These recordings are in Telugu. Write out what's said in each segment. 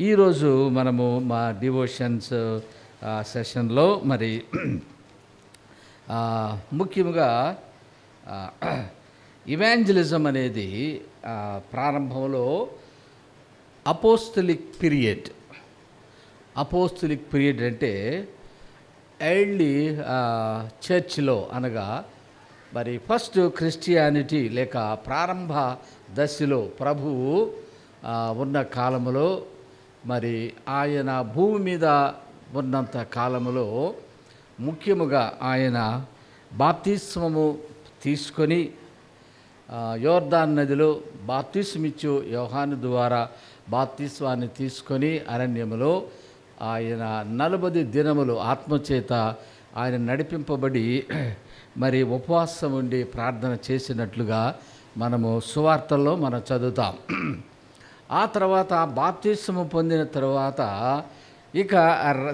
ఈరోజు మనము మా డివోషన్స్ సెషన్లో మరి ముఖ్యంగా ఇవాంజలిజం అనేది ప్రారంభంలో అపోస్తలిక్ పీరియడ్ అంటే ఎర్లీ చర్చ్లో అనగా మరి ఫస్ట్ క్రిస్టియానిటీ లేక ప్రారంభ దశలో ప్రభువు ఉన్న కాలంలో మరి ఆయన భూమి మీద ఉన్నంత కాలంలో ముఖ్యముగా ఆయన బాప్తిస్మము తీసుకొని యోర్దాన్ నదిలో బాప్తిస్మిచ్చు యోహాను ద్వారా బాప్తిస్వాన్ని తీసుకొని అరణ్యములో ఆయన 40 దినములు ఆత్మచేత ఆయన నడిపింపబడి మరి ఉపవాసం ఉండి ప్రార్థన చేసినట్లుగా మనము సువార్తల్లో మనం చదువుతాం. ఆ తర్వాత బాప్తిస్మము పొందిన తర్వాత ఇక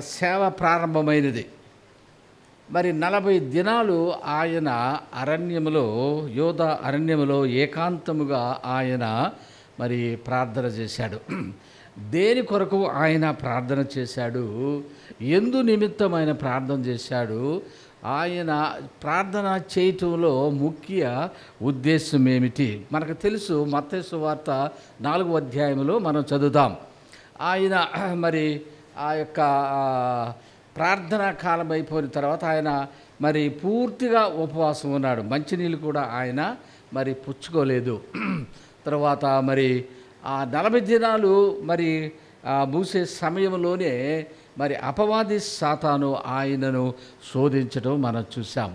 సేవ ప్రారంభమైనది. మరి 40 దినాలు ఆయన అరణ్యములో యోధా అరణ్యములో ఏకాంతముగా ఆయన మరి ప్రార్థన చేశాడు. దేని కొరకు ఆయన ప్రార్థన చేశాడు, ఎందు నిమిత్తం ఆయన ప్రార్థన చేశాడు, ఆయన ప్రార్థన చేయటంలో ముఖ్య ఉద్దేశం ఏమిటి మనకు తెలుసు. మత్తయి సువార్త 4వ అధ్యాయంలో మనం చదువుతాం. ఆయన మరి ఆ యొక్క ప్రార్థనా కాలం అయిపోయిన తర్వాత ఆయన మరి పూర్తిగా ఉపవాసం ఉన్నాడు. మంచినీళ్ళు కూడా ఆయన మరి పుచ్చుకోలేదు. తర్వాత మరి ఆ 40 దినాలు మరి మూసే సమయంలోనే మరి అపవాది సాతాను ఆయనను శోధించడం మనం చూసాం.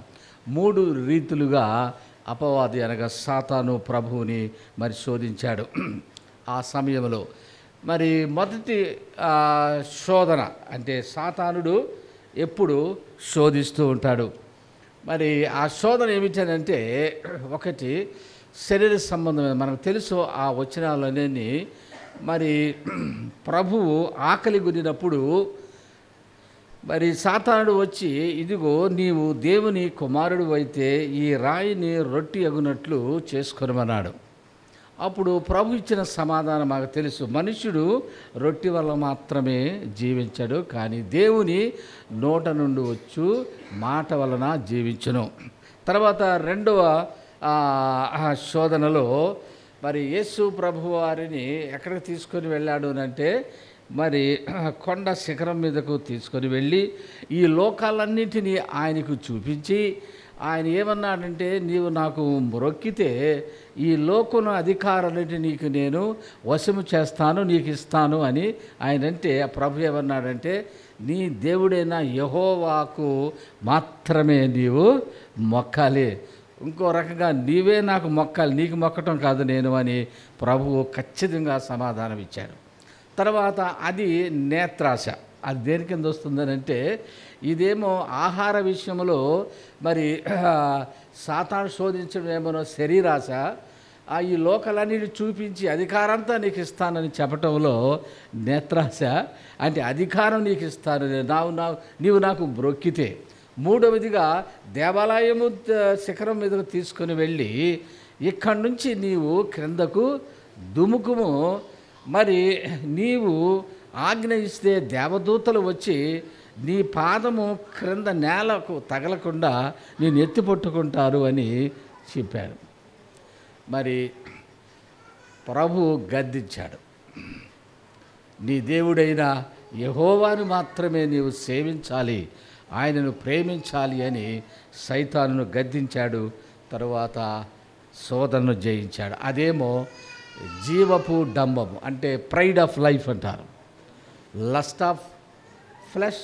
3 రీతులుగా అపవాది అనగా సాతాను ప్రభువుని మరి శోధించాడు. ఆ సమయంలో మరి మొదటి శోధన అంటే సాతానుడు ఎప్పుడు శోధిస్తూ ఉంటాడు. మరి ఆ శోధన ఏమిటంటే ఒకటి శరీర సంబంధమైన మనకు తెలుసు. ఆ వచనాలన్నీ మరి ప్రభువు ఆకలి గురినప్పుడు మరి సాతానుడు వచ్చి, ఇదిగో నీవు దేవుని కుమారుడు అయితే ఈ రాయిని రొట్టి అగునట్లు చేసుకొనమన్నాడు. అప్పుడు ప్రభు ఇచ్చిన సమాధానం మాకు తెలుసు. మనుష్యుడు రొట్టి వల్ల మాత్రమే జీవించడు, కానీ దేవుని నోట నుండి వచ్చు మాట వలన జీవించును. తర్వాత రెండవ శోధనలో మరి యేసు ప్రభు వారిని ఎక్కడికి తీసుకొని వెళ్ళాడు అంటే మరి కొండ శిఖరం మీదకు తీసుకొని వెళ్ళి ఈ లోకాలన్నింటినీ ఆయనకు చూపించి ఆయన ఏమన్నాడంటే, నీవు నాకు మొక్కితే ఈ లోకం అధికారాలన్నింటినీ నీకు నేను వశము చేస్తాను, నీకు ఇస్తాను అని ఆయన అంటే, ప్రభు ఏమన్నాడంటే, నీ దేవుడైన యెహోవాకు మాత్రమే నీవు మొక్కాలి, ఇంకో రకంగా నీవే నాకు మొక్కాలి, నీకు మొక్కటం కాదు నేను అని ప్రభువు ఖచ్చితంగా సమాధానం ఇచ్చాడు. తర్వాత అది నేత్రాశ. అది దేని కింద వస్తుందనంటే, ఇదేమో ఆహార విషయంలో మరి సాతాను శోధించడం ఏమో శరీరాశ, ఈ లోకాలన్నిటి చూపించి అధికారంతా నీకు ఇస్తానని చెప్పటంలో నేత్రాశ. అంటే అధికారం నీకు ఇస్తాను నీవు నాకు బ్రొక్కితే. మూడవదిగా దేవాలయము శిఖరం మీదకు తీసుకొని వెళ్ళి ఇక్కడి నుంచి నీవు క్రిందకు దుముకుము, మరి నీవు ఆజ్ఞ ఇస్తే దేవదూతలు వచ్చి నీ పాదము క్రింద నేలకు తగలకుండా నేను ఎత్తి పట్టుకుంటారు అని చెప్పాడు. మరి ప్రభు గద్దించాడు, నీ దేవుడైన యెహోవాను మాత్రమే నీవు సేవించాలి, ఆయనను ప్రేమించాలి అని సైతానును గద్దించాడు. తరువాత శోధనను జయించాడు. అదేమో జీవపు డంబము అంటే ప్రైడ్ ఆఫ్ లైఫ్ అంటారు. Lust of flesh,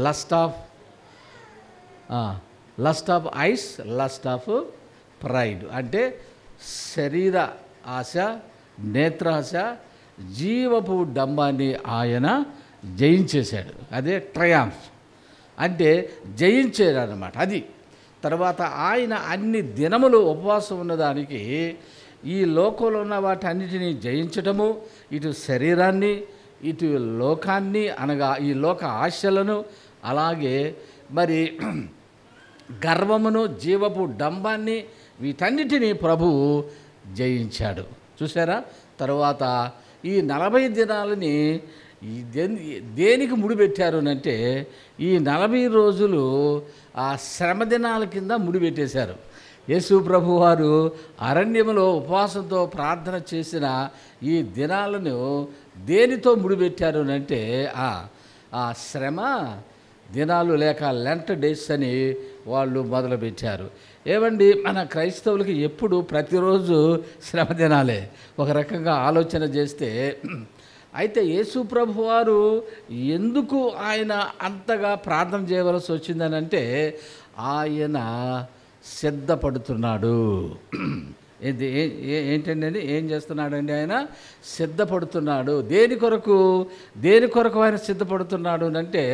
lust of ice, lust of pride అంటే శరీర ఆశ, నేత్రాశ, జీవపు డంబాన్ని ఆయన జయించేశాడు. అదే ట్రయాంఫ్ అంటే జయించేది అన్నమాట. అది తర్వాత ఆయన అన్ని దినములు ఉపవాసం ఉన్నదానికి ఈ లోకంలో ఉన్న వాటి అన్నిటినీ జయించటము, ఇటు శరీరాన్ని ఇటు లోకాన్ని అనగా ఈ లోక ఆశలను, అలాగే మరి గర్వమును, జీవపు డంబాన్ని, వీటన్నిటినీ ప్రభువు జయించాడు. చూసారా? తరువాత ఈ 40 దినాలని ఈ దేనికి ముడిపెట్టారు అంటే ఈ 40 రోజులు ఆ శ్రమ దినాల కింద ముడిపెట్టేశారు. యేసు ప్రభు వారు అరణ్యంలో ఉపవాసంతో ప్రార్థన చేసిన ఈ దినాలను దేనితో ముడిపెట్టారు అంటే ఆ శ్రమ దినాలు లేక లెంట్ డేస్ అని వాళ్ళు మొదలుపెట్టారు. ఏమండి, మన క్రైస్తవులకి ఎప్పుడు ప్రతిరోజు శ్రమ దినాలే ఒక రకంగా ఆలోచన చేస్తే. అయితే యేసు ప్రభు వారు ఎందుకు ఆయన అంతగా ప్రార్థన చేయవలసి వచ్చిందనంటే ఆయన సిద్ధపడుతున్నాడు. ఏంటండి ఏం చేస్తున్నాడండి? ఆయన సిద్ధపడుతున్నాడు. దేని కొరకు ఆయన సిద్ధపడుతున్నాడు అంటే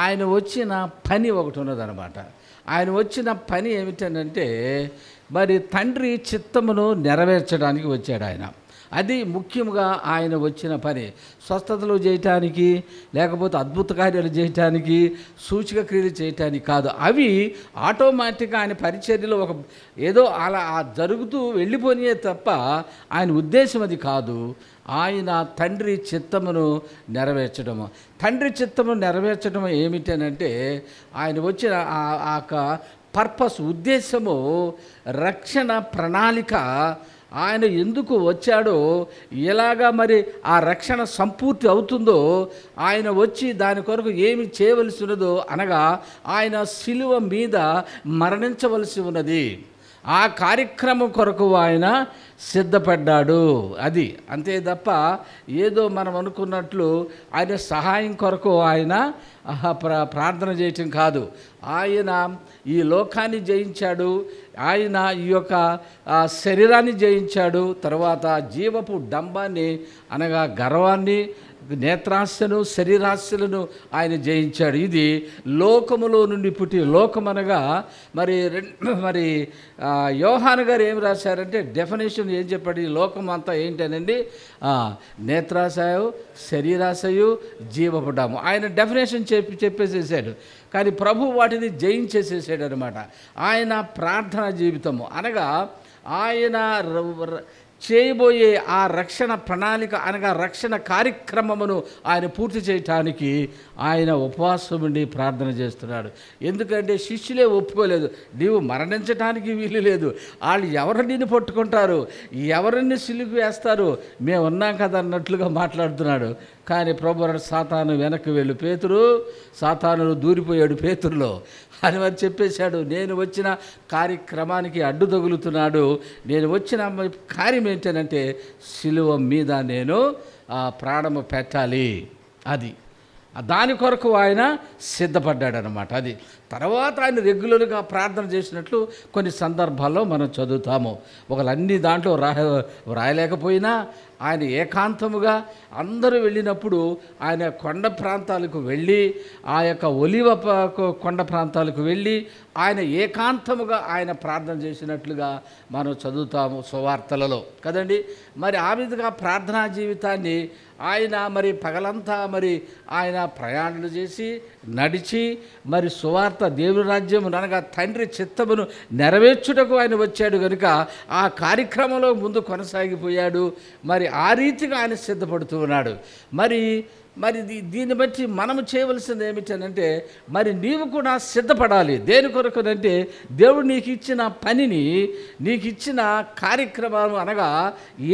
ఆయన వచ్చిన పని ఒకటి ఉన్నదన్నమాట. ఆయన వచ్చిన పని ఏమిటంటే మరి తండ్రి చిత్తమును నెరవేర్చడానికి వచ్చాడు ఆయన. అది ముఖ్యంగా ఆయన వచ్చిన పని. స్వస్థతలు చేయటానికి, లేకపోతే అద్భుత కార్యాలు చేయటానికి, సూచక క్రియలు చేయటానికి కాదు. అవి ఆటోమేటిక్గా ఆయన పరిచర్యలో ఏదో అలా జరుగుతూ వెళ్ళిపోయినాయే తప్ప ఆయన ఉద్దేశం అది కాదు. ఆయన తండ్రి చిత్తమును నెరవేర్చడము. తండ్రి చిత్తమును నెరవేర్చడం ఏమిటనంటే ఆయన వచ్చిన ఆ పర్పస్, ఉద్దేశము, రక్షణ ప్రణాళిక, ఆయన ఎందుకు వచ్చాడో, ఎలాగా మరి ఆ రక్షణ సంపూర్తి అవుతుందో, ఆయన వచ్చి దాని కొరకు ఏమి చేయవలసి ఉన్నదో అనగా ఆయన శిలువ మీద మరణించవలసి ఉన్నది. ఆ కార్యక్రమం కొరకు ఆయన సిద్ధపడ్డాడు. అది అంతే తప్ప ఏదో మనం అనుకున్నట్లు ఆయన సహాయం కొరకు ఆయన ప్రార్థన చేయటం కాదు. ఆయన ఈ లోకాన్ని జయించాడు, ఆయన ఈ యొక్క శరీరాన్ని జయించాడు, తర్వాత జీవపు డంబాన్ని అనగా గర్వాన్ని, నేత్రాశను, శరీరాశలను ఆయన జయించాడు. ఇది లోకములో నుండి పుట్టి, లోకమనగా మరి యోహాను గారు ఏం రాశారంటే డెఫినేషన్ ఏం చెప్పాడు? ఈ లోకం అంతా ఏంటనండి, నేత్రాశయు, శరీరాశయు, జీవపుడాము. ఆయన డెఫినేషన్ చెప్పేసేసాడు. కానీ ప్రభు వాటిని జయించేసేసాడు అనమాట. ఆయన ప్రార్థనా జీవితము అనగా ఆయన చేయబోయే ఆ రక్షణ ప్రణాళిక అనగా రక్షణ కార్యక్రమమును ఆయన పూర్తి చేయటానికి ఆయన ఉపవాసం ఉండి ప్రార్థన చేస్తున్నాడు. ఎందుకంటే శిష్యులే ఒప్పుకోలేదు, నీవు మరణించడానికి వీలు లేదు, వాళ్ళు ఎవరు నిన్ను పట్టుకుంటారు, ఎవరిని సిలుకు వేస్తారు, మేము ఉన్నాం కదా అన్నట్లుగా మాట్లాడుతున్నాడు. కానీ ప్రభు సాతాను వెనక్కి వెళ్ళు పేతురు, సాతాను దూరిపోయాడు పేతురులో అని వారు చెప్పేశాడు. నేను వచ్చిన కార్యక్రమానికి అడ్డు తగులుతున్నాడు. నేను వచ్చిన కార్యం ఏంటంటే సిలువ మీద నేను ప్రాణము పెట్టాలి. అది దాని కొరకు ఆయన సిద్ధపడ్డాడనమాట. అది తర్వాత ఆయన రెగ్యులర్గా ప్రార్థన చేసినట్లు కొన్ని సందర్భాల్లో మనం చదువుతాము. ఒకళ్ళన్నీ దాంట్లో రాయలేకపోయినా ఆయన ఏకాంతముగా అందరూ వెళ్ళినప్పుడు ఆయన కొండ ప్రాంతాలకు వెళ్ళి, ఆ యొక్క ఒలివ కొండ ప్రాంతాలకు వెళ్ళి ఆయన ఏకాంతముగా ఆయన ప్రార్థన చేసినట్లుగా మనం చదువుతాము సువార్తలలో కదండి. మరి ఆ విధంగా ప్రార్థనా జీవితాన్ని ఆయన మరి పగలంతా మరి ఆయన ప్రయాణాలు చేసి నడిచి మరి సువార్త దేవుని రాజ్యం అనగా తండ్రి చిత్తమును నెరవేర్చుటకు ఆయన వచ్చాడు కనుక ఆ కార్యక్రమంలో ముందు కొనసాగిపోయాడు. మరి ఆ రీతిగా ఆయన సిద్ధపడుతూ ఉన్నాడు. మరి దీన్ని బట్టి మనము చేయవలసింది ఏమిటనంటే మరి నీవు కూడా సిద్ధపడాలి. దేని కొరకునంటే దేవుడు నీకు ఇచ్చిన పనిని, నీకు ఇచ్చిన కార్యక్రమాలు అనగా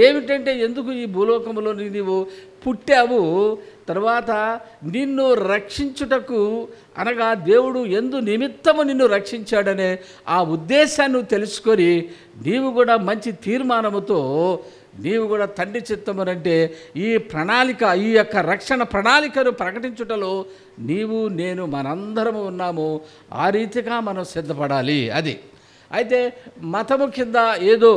ఏమిటంటే ఎందుకు ఈ భూలోకంలో నీవు పుట్టావు, తర్వాత నిన్ను రక్షించుటకు అనగా దేవుడు ఎందు నిమిత్తము నిన్ను రక్షించాడనే ఆ ఉద్దేశాన్ని తెలుసుకొని నీవు కూడా మంచి తీర్మానముతో నీవు కూడా తండ్రి చిత్తమునంటే ఈ ప్రణాళిక, ఈ యొక్క రక్షణ ప్రణాళికను ప్రకటించుటలో నీవు నేను మనందరము ఉన్నాము. ఆ రీతిగా మనం సిద్ధపడాలి. అది అయితే మతము కింద ఏదో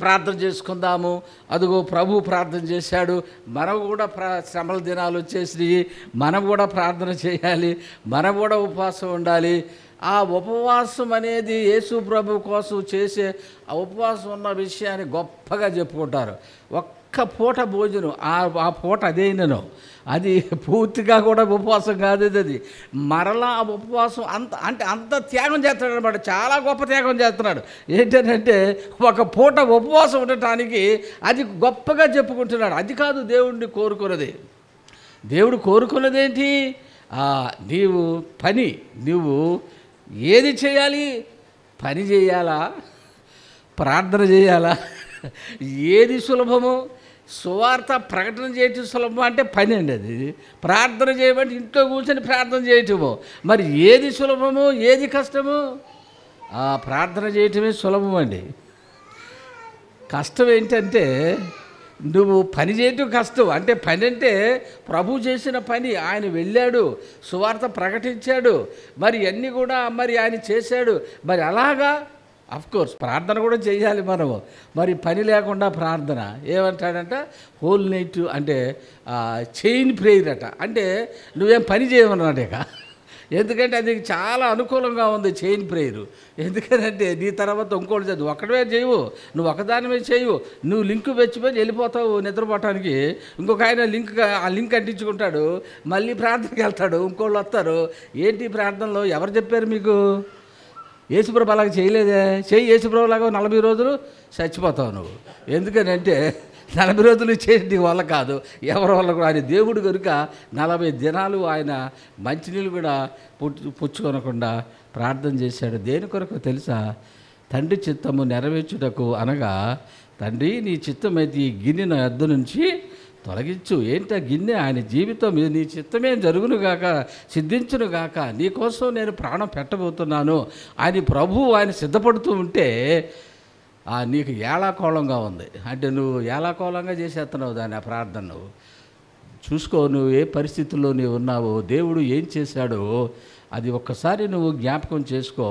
ప్రార్థన చేసుకుందాము, అదిగో ప్రభు ప్రార్థన చేశాడు, మనం కూడా శ్రమల దినాలు వచ్చేసినాయి, మనం కూడా ప్రార్థన చేయాలి, మనం కూడా ఉపవాసం ఉండాలి. ఆ ఉపవాసం అనేది యేసు ప్రభు కోసం చేసే ఆ ఉపవాసం ఉన్న విషయాన్ని గొప్పగా చెప్పుకుంటారు. ఒక్క పూట భోజనం, ఆ పూట అదేనను, అది పూర్తిగా కూడా ఉపవాసం కాదు. అది మరలా ఆ ఉపవాసం అంత త్యాగం చేస్తున్నాడు అనమాట. చాలా గొప్ప త్యాగం చేస్తున్నాడు. ఏంటంటే ఒక పూట ఉపవాసం ఉండటానికి అది గొప్పగా చెప్పుకుంటున్నాడు. అది కాదు దేవుణ్ణి కోరుకున్నది. దేవుడు కోరుకున్నదేంటి? నువ్వు ఏది చేయాలి? పని చేయాలా, ప్రార్థన చేయాలా? ఏది సులభము? సువార్త ప్రకటన చేయటం సులభం అంటే పని అండి. అది ప్రార్థన చేయమంటే ఇంట్లో కూర్చొని ప్రార్థన చేయటము. మరి ఏది సులభము, ఏది కష్టము? ప్రార్థన చేయటమే సులభం అండి. కష్టం ఏంటంటే నువ్వు పని చేయటం కష్టం. అంటే పని అంటే ప్రభు చేసిన పని. ఆయన వెళ్ళాడు, సువార్త ప్రకటించాడు, మరి అన్నీ కూడా మరి ఆయన చేశాడు. మరి అలాగా కోర్స్ ప్రార్థన కూడా చేయాలి మనము. మరి పని లేకుండా ప్రార్థన ఏమంటాడంట? హోల్ నైట్ అంటే చైన్ ప్రేయర్ అట. అంటే నువ్వేం పని చేయమన్నాడు ఇక. ఎందుకంటే అది చాలా అనుకూలంగా ఉంది చైన్ ప్రేయరు. ఎందుకంటే నీ తర్వాత ఇంకోటి చదువు ఒక్కడే చేయవు, నువ్వు ఒకదాని మీద చేయవు. నువ్వు లింక్ వెచ్చిపోయి వెళ్ళిపోతావు నిద్రపోవటానికి. ఇంకొక ఆయన ఆ లింక్ అంటించుకుంటాడు, మళ్ళీ ప్రార్థనకి వెళ్తాడు, ఇంకోళ్ళు వస్తారు. ఏంటి ప్రార్థనలో ఎవరు చెప్పారు మీకు? యేసుప్రభు అలాగా చేయలేదే. యేసుప్రభులాగా 40 రోజులు చచ్చిపోతావు నువ్వు. ఎందుకనంటే 40 రోజులు చేసి వల్ల కాదు, ఎవరి వల్ల కూడా. ఆయన దేవుడు కనుక 40 దినాలు ఆయన మంచినీళ్ళు కూడా పుచ్చుకొనకుండా ప్రార్థన చేశాడు. దేని కొరకు తెలుసా? తండ్రి చిత్తము నెరవేర్చుటకు. అనగా తండ్రి నీ చిత్తమైతే ఈ గిన్నె నా యొద్ద నుంచి తొలగించు. ఏంటి ఆ గిన్నె? ఆయన జీవితం. నీ చిత్తమే జరుగునుగాక, సిద్ధించునుగాక, నీకోసం నేను ప్రాణం పెట్టబోతున్నాను అని ఆయన సిద్ధపడుతూ ఉంటే నీకు ఏలాకోళంగా ఉంది. అంటే నువ్వు ఏలాకోళంగా చేసేస్తున్నావు దాన్ని. ఆ ప్రార్థన నువ్వు చూసుకో. నువ్వు ఏ పరిస్థితుల్లో నీవు ఉన్నావో, దేవుడు ఏం చేశాడో అది ఒక్కసారి నువ్వు జ్ఞాపకం చేసుకో.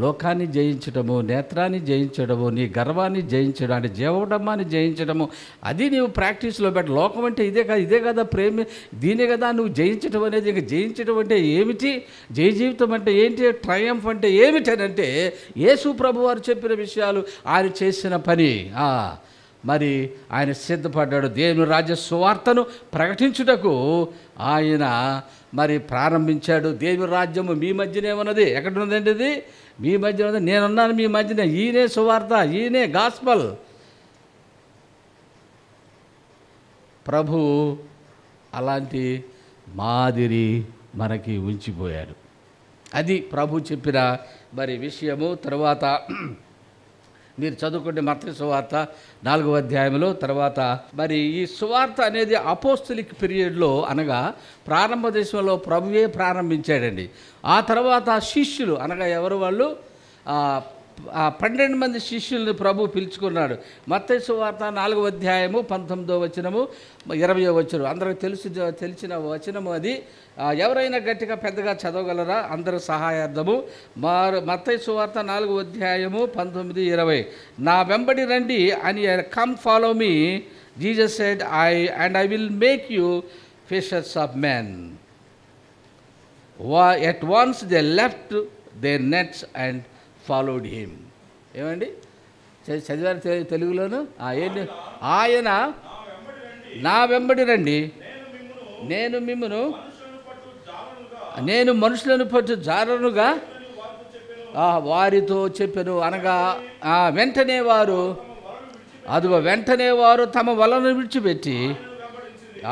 లోకాన్ని జయించడము, నేత్రాన్ని జయించడము, నీ గర్వాన్ని జయించడం, అంటే జీవడమ్మాన్ని జయించడము, అది నీవు ప్రాక్టీస్లో పెట్ట. లోకం అంటే ఇదే కదా ప్రేమ, దీనే కదా నువ్వు జయించడం అనేది. ఇక జయించడం అంటే ఏమిటి? జయ జీవితం అంటే ఏంటి? ట్రయంఫ్ అంటే ఏమిటనంటే యేసు ప్రభు వారు చెప్పిన విషయాలు, ఆయన చేసిన పని. మరి ఆయన సిద్ధపడ్డాడు. దేవుని రాజ్య సువార్తను ప్రకటించుటకు ఆయన మరి ప్రారంభించాడు. దేవుని రాజ్యము మీ మధ్యనే ఉన్నది. ఎక్కడ ఉందండి ఇది? మీ మధ్య ఉన్నది. నేనున్నాను మీ మధ్యనే. ఈయనే సువార్త, ఈయనే గాస్పల్. ప్రభు అలాంటి మాదిరి మనకి ఉంచిపోయాడు. అది ప్రభు చెప్పిన మరి విషయము. తర్వాత మీరు చదువుకుంటే మత్తయి సువార్త 4వ అధ్యాయంలో తర్వాత మరి ఈ సువార్త అనేది అపోస్తలిక్ పీరియడ్లో, అనగా ప్రారంభ దేశంలో ప్రభువే ప్రారంభించాడండి. ఆ తర్వాత శిష్యులు, అనగా ఎవరు వాళ్ళు? 12 మంది శిష్యుల్ని ప్రభు పిలుచుకున్నాడు. మత్తయి సువార్త 4వ అధ్యాయము 19వ వచనము 20వ వచనం అందరికి తెలిసిన వచనము అది. ఎవరైనా గట్టిగా పెద్దగా చదవగలరా? అందరూ సహాయార్థము. మత్తయి సువార్త 4వ అధ్యాయము 19, 20. నా వెంబడి రండి అని, come follow me, Jesus said, I will make you fishers of men. At once they left their nets and followed him. ఏమండి చదివారు తెలుగులోను? ఏంటి? ఆయన నా వెంబడి రండి, నేను మనుషులను పట్టు జారనుగా వారితో చెప్పెను. అనగా వెంటనే వారు తమ వలను విడిచిపెట్టి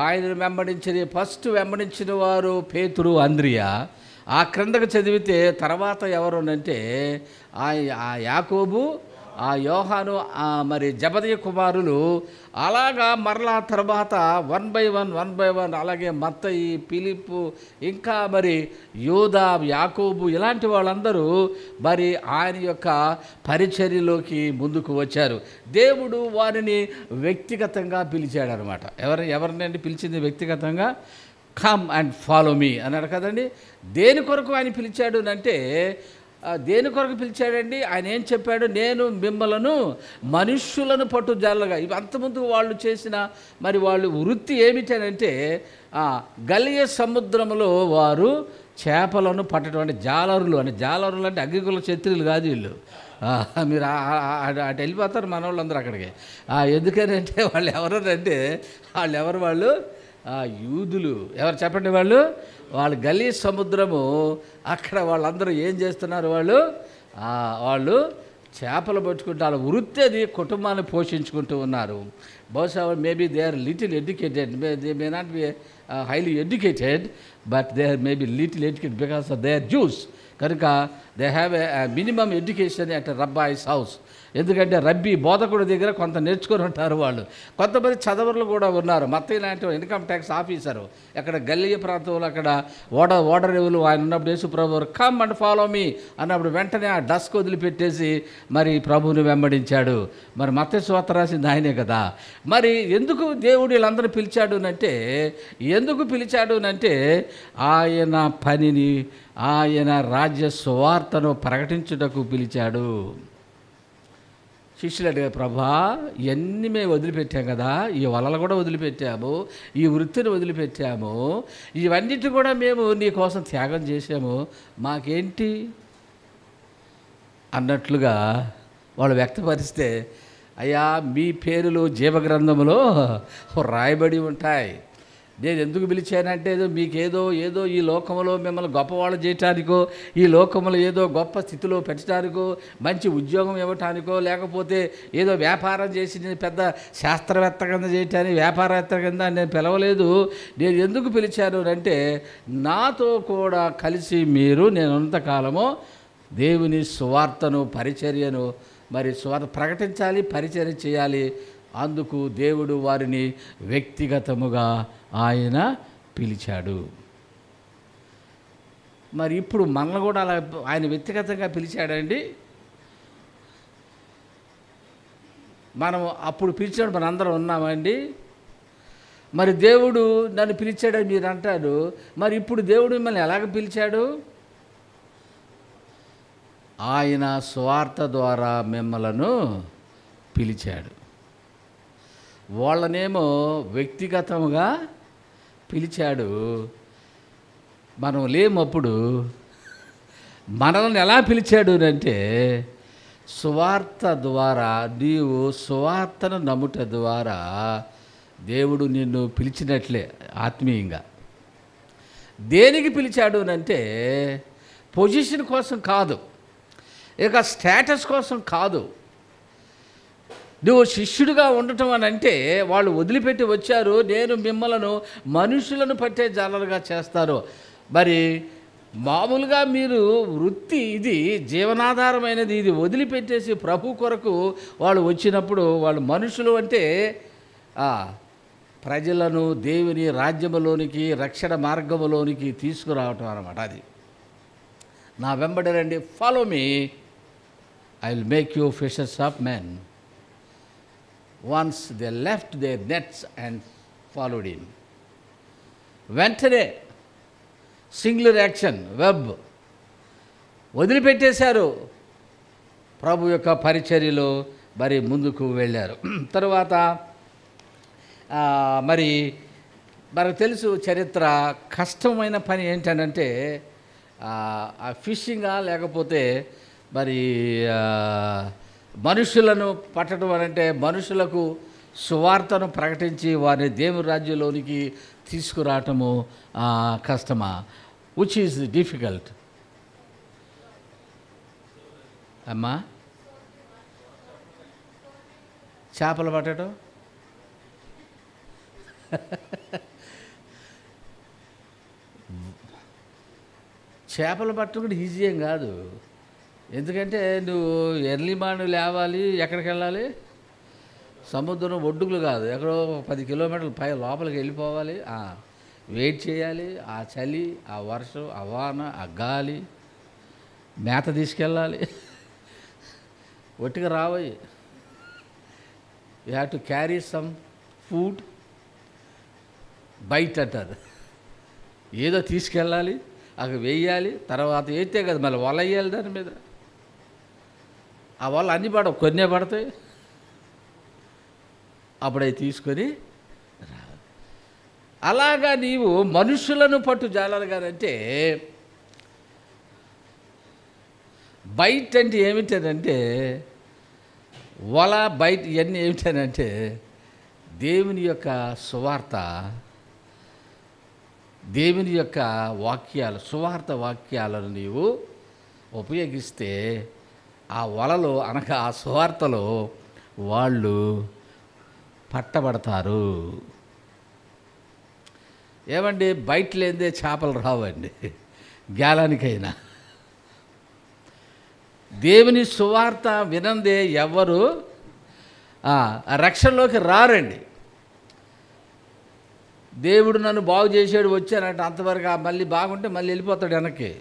ఆయనను వెంబడించింది. ఫస్ట్ వెంబడించిన వారు పేతురు, అంద్రియా. ఆ క్రిందకు చదివితే తర్వాత ఎవరునంటే యాకోబు, యోహాను, మరి జబదయి కుమారులు. అలాగా మరలా తర్వాత 1 by 1 అలాగే మత్తయి, ఫిలిప్పు, ఇంకా మరి యూదా, యాకోబు, ఇలాంటి వాళ్ళందరూ మరి ఆయన యొక్క పరిచర్యలోకి ముందుకు వచ్చారు. దేవుడు వారిని వ్యక్తిగతంగా పిలిచాడనమాట. ఎవరినండి పిలిచింది వ్యక్తిగతంగా? కమ్ అండ్ ఫాలో మీ అన్నాడు కదండి. దేని కొరకు ఆయన పిలిచాడు అంటే, దేని కొరకు పిలిచాడండి? ఆయన ఏం చెప్పాడు? నేను మిమ్మలను మనుష్యులను పట్టు జాలగా. ఇవి అంతకుముందు వాళ్ళు చేసిన మరి వాళ్ళు వృత్తి ఏమిటనంటే, గలియ సముద్రంలో వారు చేపలను పట్టడం. అంటే జాలరులు అంటే అగ్రికుల క్షత్రియులు కాదు వీళ్ళు. మీరు అటు వెళ్ళిపోతారు మన వాళ్ళందరూ అక్కడికి. ఎందుకనంటే వాళ్ళు ఎవరు? యూదులు. ఎవరు చెప్పండి? వాళ్ళు గలీ సముద్రము. అక్కడ వాళ్ళందరూ ఏం చేస్తున్నారు? వాళ్ళు చేపలు పట్టుకుంటారు. వృత్తి అది. కుటుంబాన్ని పోషించుకుంటూ ఉన్నారు. బహుశా maybe they are little educated, they may not be highly educated, but they are maybe little educated because they are Jews. కనుక they have a minimum education at rabbi's house. ఎందుకంటే రబ్బీ బోధకుడి దగ్గర కొంత నేర్చుకొని ఉంటారు వాళ్ళు. కొంతమంది చదవరులు కూడా ఉన్నారు. మత్తయి లాంటి ఇన్కమ్ ట్యాక్స్ ఆఫీసరు అక్కడ గల్లీయ ప్రాంతంలో అక్కడ ఓడరేవులు ఆయన ఉన్నప్పుడు యేసు ప్రభు కమ్ అండ్ ఫాలో మీ అన్నప్పుడు వెంటనే ఆ డస్క్ వదిలిపెట్టేసి మరి ప్రభువుని వెంబడించాడు. మరి మత్తయి సువార్త రాసింది ఆయనే కదా. మరి ఎందుకు దేవుడు వీళ్ళందరూ పిలిచాడు అంటే, ఎందుకు పిలిచాడు అంటే ఆయన పనిని, ఆయన రాజ్య సువార్తను ప్రకటించుటకు పిలిచాడు. శిష్యులు అడిగారు, ప్రభా ఇవన్నీ మేము వదిలిపెట్టాం కదా, ఈ వలలు కూడా వదిలిపెట్టాము, ఈ వృత్తిని వదిలిపెట్టాము, ఇవన్నిటి కూడా మేము నీ కోసం త్యాగం చేసాము, మాకేంటి అన్నట్లుగా వాళ్ళు వ్యక్తపరిస్తే, అయ్యా మీ పేరులు జీవగ్రంథంలో రాయబడి ఉంటాయి. నేను ఎందుకు పిలిచానంటే మీకేదో ఈ లోకంలో మిమ్మల్ని గొప్పవాళ్ళు చేయటానికో, ఈ లోకంలో ఏదో గొప్ప స్థితిలో పెట్టడానికో, మంచి ఉద్యోగం ఇవ్వటానికో, లేకపోతే ఏదో వ్యాపారం చేసి నేను పెద్ద శాస్త్రవేత్త కింద చేయటానికి, వ్యాపారవేత్త కింద నేను పిలవలేదు. నేను ఎందుకు పిలిచాను అంటే నాతో కూడా కలిసి మీరు నేను ఉన్నంతకాలము దేవుని సువార్తను, పరిచర్యను మరి సువార్త ప్రకటించాలి, పరిచర్య చేయాలి. అందుకు దేవుడు వారిని వ్యక్తిగతముగా ఆయన పిలిచాడు. మరి ఇప్పుడు మనల్ని కూడా అలా ఆయన వ్యక్తిగతంగా పిలిచాడండి. మనం అప్పుడు పిలిచాడు, మన అందరం ఉన్నామండి. మరి దేవుడు నన్ను పిలిచాడని మీరు అంటారు. మరి ఇప్పుడు దేవుడు మిమ్మల్ని ఎలాగ పిలిచాడు? ఆయన స్వార్థ ద్వారా మిమ్మలను పిలిచాడు. వాళ్ళనేమో వ్యక్తిగతంగా పిలిచాడు. మనం లేమప్పుడు మనల్ని ఎలా పిలిచాడు అంటే సువార్త ద్వారా, నీవు సువార్తను నమ్ముట ద్వారా దేవుడు నిన్ను పిలిచినట్లే ఆత్మీయంగా. దేనికి పిలిచాడు అంటే పొజిషన్ కోసం కాదు, ఇక స్టేటస్ కోసం కాదు. నువ్వు శిష్యుడిగా ఉండటం అని అంటే వాళ్ళు వదిలిపెట్టి వచ్చారు, నేను మిమ్మలను మనుషులను పట్టే జాలలుగా చేస్తారు. మరి మామూలుగా మీరు వృత్తి ఇది జీవనాధారమైనది, ఇది వదిలిపెట్టేసి ప్రభు కొరకు వాళ్ళు వచ్చినప్పుడు వాళ్ళు మనుషులు అంటే ప్రజలను దేవుని రాజ్యములోనికి, రక్షణ మార్గములోనికి తీసుకురావటం అన్నమాట. అది నా వెంబడి రండి, follow me, I will make you fishers of men. Once they left their nets and followed him. వెంటనే సింగులర్ యాక్షన్, వెబ్ వదిలిపెట్టేశారు, ప్రభు యొక్క పరిచర్యలో మరి ముందుకు వెళ్ళారు. తరువాత మరి మనకు తెలుసు చరిత్ర, కష్టమైన పని ఏంటనంటే ఫిషింగా, లేకపోతే మరి మనుషులను పట్టడం అంటే మనుషులకు సువార్తను ప్రకటించి వారిని దేవుని రాజ్యంలోనికి తీసుకురావటము కష్టమా, విచ్ ఈజ్ డిఫికల్ట్. అమ్మా చేపలు పట్టడం చేపలు పట్టడం కూడా ఈజీ ఏం కాదు. ఎందుకంటే నువ్వు ఎర్లీ మార్నింగ్ లేవాలి, ఎక్కడికి వెళ్ళాలి, సముద్రం ఒడ్డుకులు కాదు, ఎక్కడో 10 కిలోమీటర్ల పై లోపలికి వెళ్ళిపోవాలి, వెయిట్ చేయాలి, ఆ చలి, ఆ వర్షం, ఆ వాన, ఆ గాలి, మేత తీసుకెళ్ళాలి, ఒట్టిగా రావయ్యి. You have to carry some food, bait అంటారు, ఏదో తీసుకెళ్ళాలి, అక్కడ వేయాలి, తర్వాత వేస్తే కదా మళ్ళీ వల వేయాలి దాని మీద. ఆ వల అన్నీ పడవు, కొన్నే పడతాయి, అప్పుడవి తీసుకొని రా. అలాగా నీవు మనుషులను పట్టు జాలాలుగానంటే బయట అంటే ఏమిటంటే వల బయట ఇవన్నీ ఏమిటనంటే దేవుని యొక్క సువార్త, దేవుని యొక్క వాక్యాలు, సువార్త వాక్యాలను నీవు ఉపయోగిస్తే ఆ వలలో అనగా ఆ సువార్తలో వాళ్ళు పట్టబడతారు. ఏమండి, బయట లేదే చేపలు రావండి గ్యాలానికైనా. దేవుని సువార్త వినందే ఎవ్వరు రక్షణలోకి రారండి. దేవుడు నన్ను బాగు చేసాడు వచ్చానంటే అంతవరకు మళ్ళీ బాగుంటే మళ్ళీ వెళ్ళిపోతాడు వెనక్కి,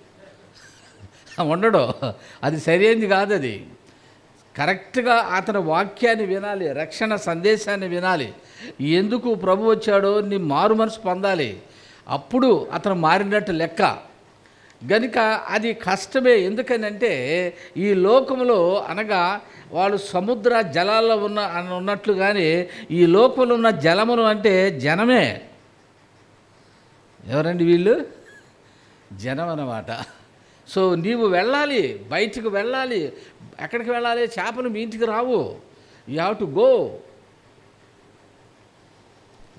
ఉండడు. అది సరైనది కాదు. అది కరెక్ట్గా అతని వాక్యాన్ని వినాలి, రక్షణ సందేశాన్ని వినాలి. ఎందుకు ప్రభు వచ్చాడో నీ మారు మనసు పొందాలి, అప్పుడు అతను మారినట్టు లెక్క. గనుక అది కష్టమే. ఎందుకనంటే ఈ లోకంలో అనగా వాళ్ళు సముద్ర జలాల్లో ఉన్నట్లుగానే ఈ లోకంలో ఉన్న జలమును అంటే జనమే. ఎవరండి వీళ్ళు? జనం అన్నమాట. సో నీవు వెళ్ళాలి, బయటికి వెళ్ళాలి. ఎక్కడికి వెళ్ళాలి? చేపలు మీ ఇంటికి రావు. You have to go,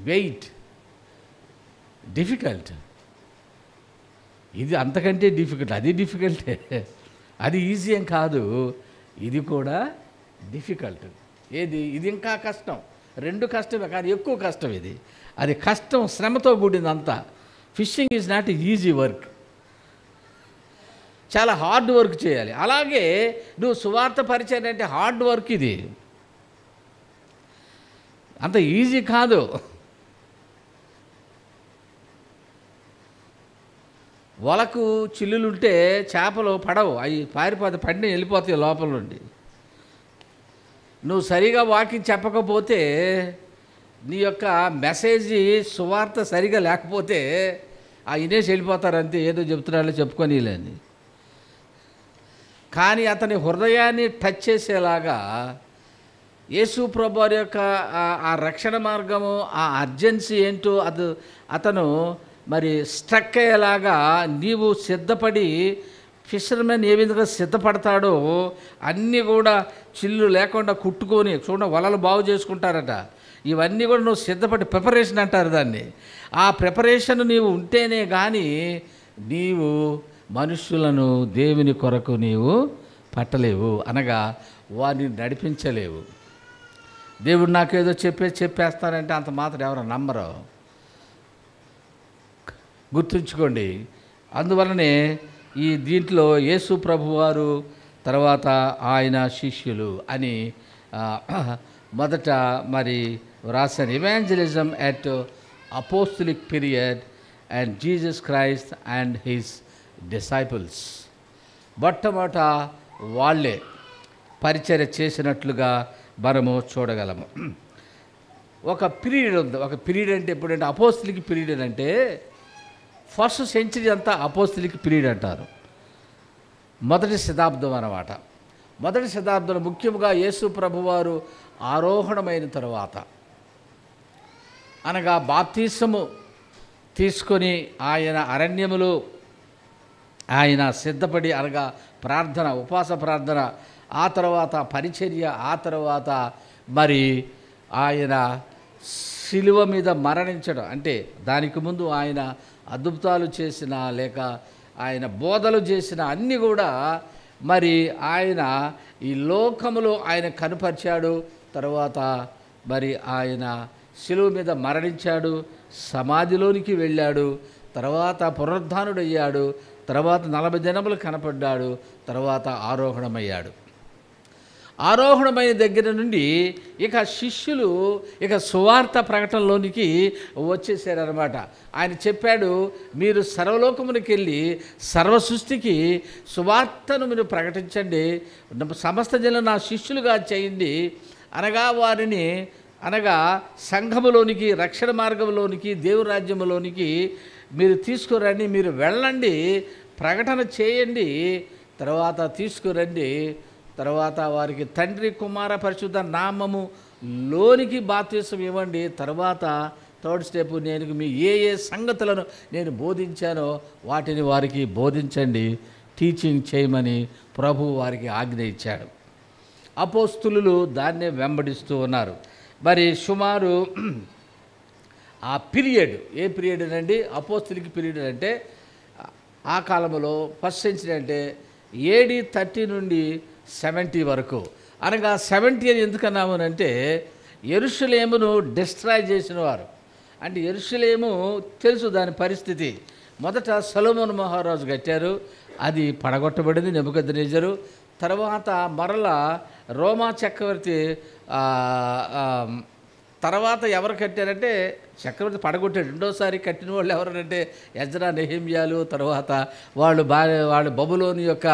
wait. Difficult. ఇది అంతకంటే డిఫికల్ట్. అది డిఫికల్టే, అది ఈజీ ఏం కాదు. ఇది కూడా డిఫికల్ట్. ఏది? ఇది ఇంకా కష్టం. రెండు కష్టమే, కానీ ఎక్కువ కష్టం ఇది. అది కష్టం, శ్రమతో కూడింది అంతా. Fishing is not easy work, చాలా హార్డ్ వర్క్ చేయాలి. అలాగే నువ్వు సువార్త పరిచయం అంటే హార్డ్ వర్క్. ఇది అంత ఈజీ కాదు. వలకు చిల్లులుంటే చేపలు పడవు, అవి పారిపోతాయి, పడిన వెళ్ళిపోతాయి లోపల నుండి. నువ్వు సరిగా వాకింగ్ చెప్పకపోతే, నీ యొక్క మెసేజ్ సువార్త సరిగా లేకపోతే ఆ ఇనేసి వెళ్ళిపోతారు అంతే, ఏదో చెప్తున్నారో చెప్పుకొని లేని. కానీ అతని హృదయాన్ని టచ్ చేసేలాగా యేసు ప్రభువారి యొక్క ఆ రక్షణ మార్గము, ఆ అర్జెన్సీ ఏంటో అతను మరి స్ట్రక్ అయ్యేలాగా నీవు సిద్ధపడి, ఫిషర్మెన్ ఏ విధంగా సిద్ధపడతాడో అన్నీ కూడా చిల్లు లేకుండా కుట్టుకొని వలలు బాగు చేసుకుంటారట. ఇవన్నీ కూడా నువ్వు సిద్ధపడి, ప్రిపరేషన్ అంటారు దాన్ని. ఆ ప్రిపరేషన్ నీవు ఉంటేనే కానీ నీవు మనుషులను దేవుని కొరకు నీవు పట్టలేవు, అనగా వారిని నడిపించలేవు. దేవుడు నాకేదో చెప్పేస్తానంటే అంత మాత్రం ఎవరు నమ్మరు. గుర్తుంచుకోండి. అందువలనే ఈ దీంట్లో యేసు ప్రభువారు తర్వాత ఆయన శిష్యులు అని మొదట మరి రాశాను. Evangelism at apostolic period and Jesus Christ and his disciples. మొట్టమొదట వాళ్ళే పరిచర్య చేసినట్లుగా మనము చూడగలము. ఒక పీరియడ్ ఉంది. ఒక పీరియడ్ అంటే ఎప్పుడంటే అపోస్తలిక్ పీరియడ్ అంటే ఫస్ట్ సెంచరీ అంతా అపోస్తలిక్ పీరియడ్ అంటారు. మొదటి శతాబ్దం అన్నమాట. మొదటి శతాబ్దంలో ముఖ్యంగా యేసు ప్రభువారు ఆరోహణమైన తరువాత, అనగా బాప్తిసము తీసుకొని ఆయన అరణ్యములో ఆయన సిద్ధపడి, అనగా ప్రార్థన, ఉపవాస ప్రార్థన, ఆ తర్వాత పరిచర్య, ఆ తర్వాత మరి ఆయన శిలువ మీద మరణించడం. అంటే దానికి ముందు ఆయన అద్భుతాలు చేసిన, లేక ఆయన బోధలు చేసిన అన్నీ కూడా మరి ఆయన ఈ లోకములో ఆయన కనుపరిచాడు. తర్వాత మరి ఆయన శిలువ మీద మరణించాడు, సమాధిలోనికి వెళ్ళాడు, తర్వాత పునరుద్ధానుడయ్యాడు, తర్వాత 40 దినములు కనపడ్డాడు, తర్వాత ఆరోహణమయ్యాడు. ఆరోహణమైన దగ్గర నుండి ఇక శిష్యులు ఇక సువార్త ప్రకటనలోనికి వచ్చేసారనమాట. ఆయన చెప్పాడు, మీరు సర్వలోకమునికి వెళ్ళి సర్వ సృష్టికి సువార్తను మీరు ప్రకటించండి, సమస్త జనులను నా శిష్యులుగా చేయండి, అనగా వారిని అనగా సంఘములోనికి, రక్షణ మార్గంలోనికి, దేవుని రాజ్యంలోనికి మీరు తీసుకురండి, మీరు వెళ్ళండి, ప్రకటన చేయండి, తర్వాత తీసుకురండి, తర్వాత వారికి తండ్రి కుమార పరిశుద్ధ నామము లోనికి బాప్తిసం ఇవ్వండి, తర్వాత థర్డ్ స్టెప్ నేను మీ ఏ సంగతులను నేను బోధించానో వాటిని వారికి బోధించండి, టీచింగ్ చేయమని ప్రభు వారికి ఆజ్ఞ ఇచ్చాడు. అపోస్తులు దాన్నే వెంబడిస్తూ ఉన్నారు. మరి సుమారు ఆ పీరియడ్, ఏ పీరియడ్ అండి? అపోస్తలిక్ పీరియడ్ అంటే ఆ కాలంలో ఫస్ట్ సెంచరీ అంటే AD 30 నుండి 70 వరకు. అనగా 70 అని ఎందుకన్నామనంటే యెరూషలేమును డిస్ట్రాయ్ చేసిన వారు. అంటే యెరూషలేము తెలుసు దాని పరిస్థితి. మొదట సొలొమోను మహారాజు కట్టారు, అది పడగొట్టబడింది నెబుకద్నెజరు. తర్వాత మరలా రోమా చక్రవర్తి తర్వాత ఎవరు కట్టారంటే చక్రవర్తి పడగొట్టాడు. రెండోసారి కట్టిన వాళ్ళు ఎవరంటే ఎజ్రా, నెహెమ్యాలు. తర్వాత వాళ్ళు బబులోను యొక్క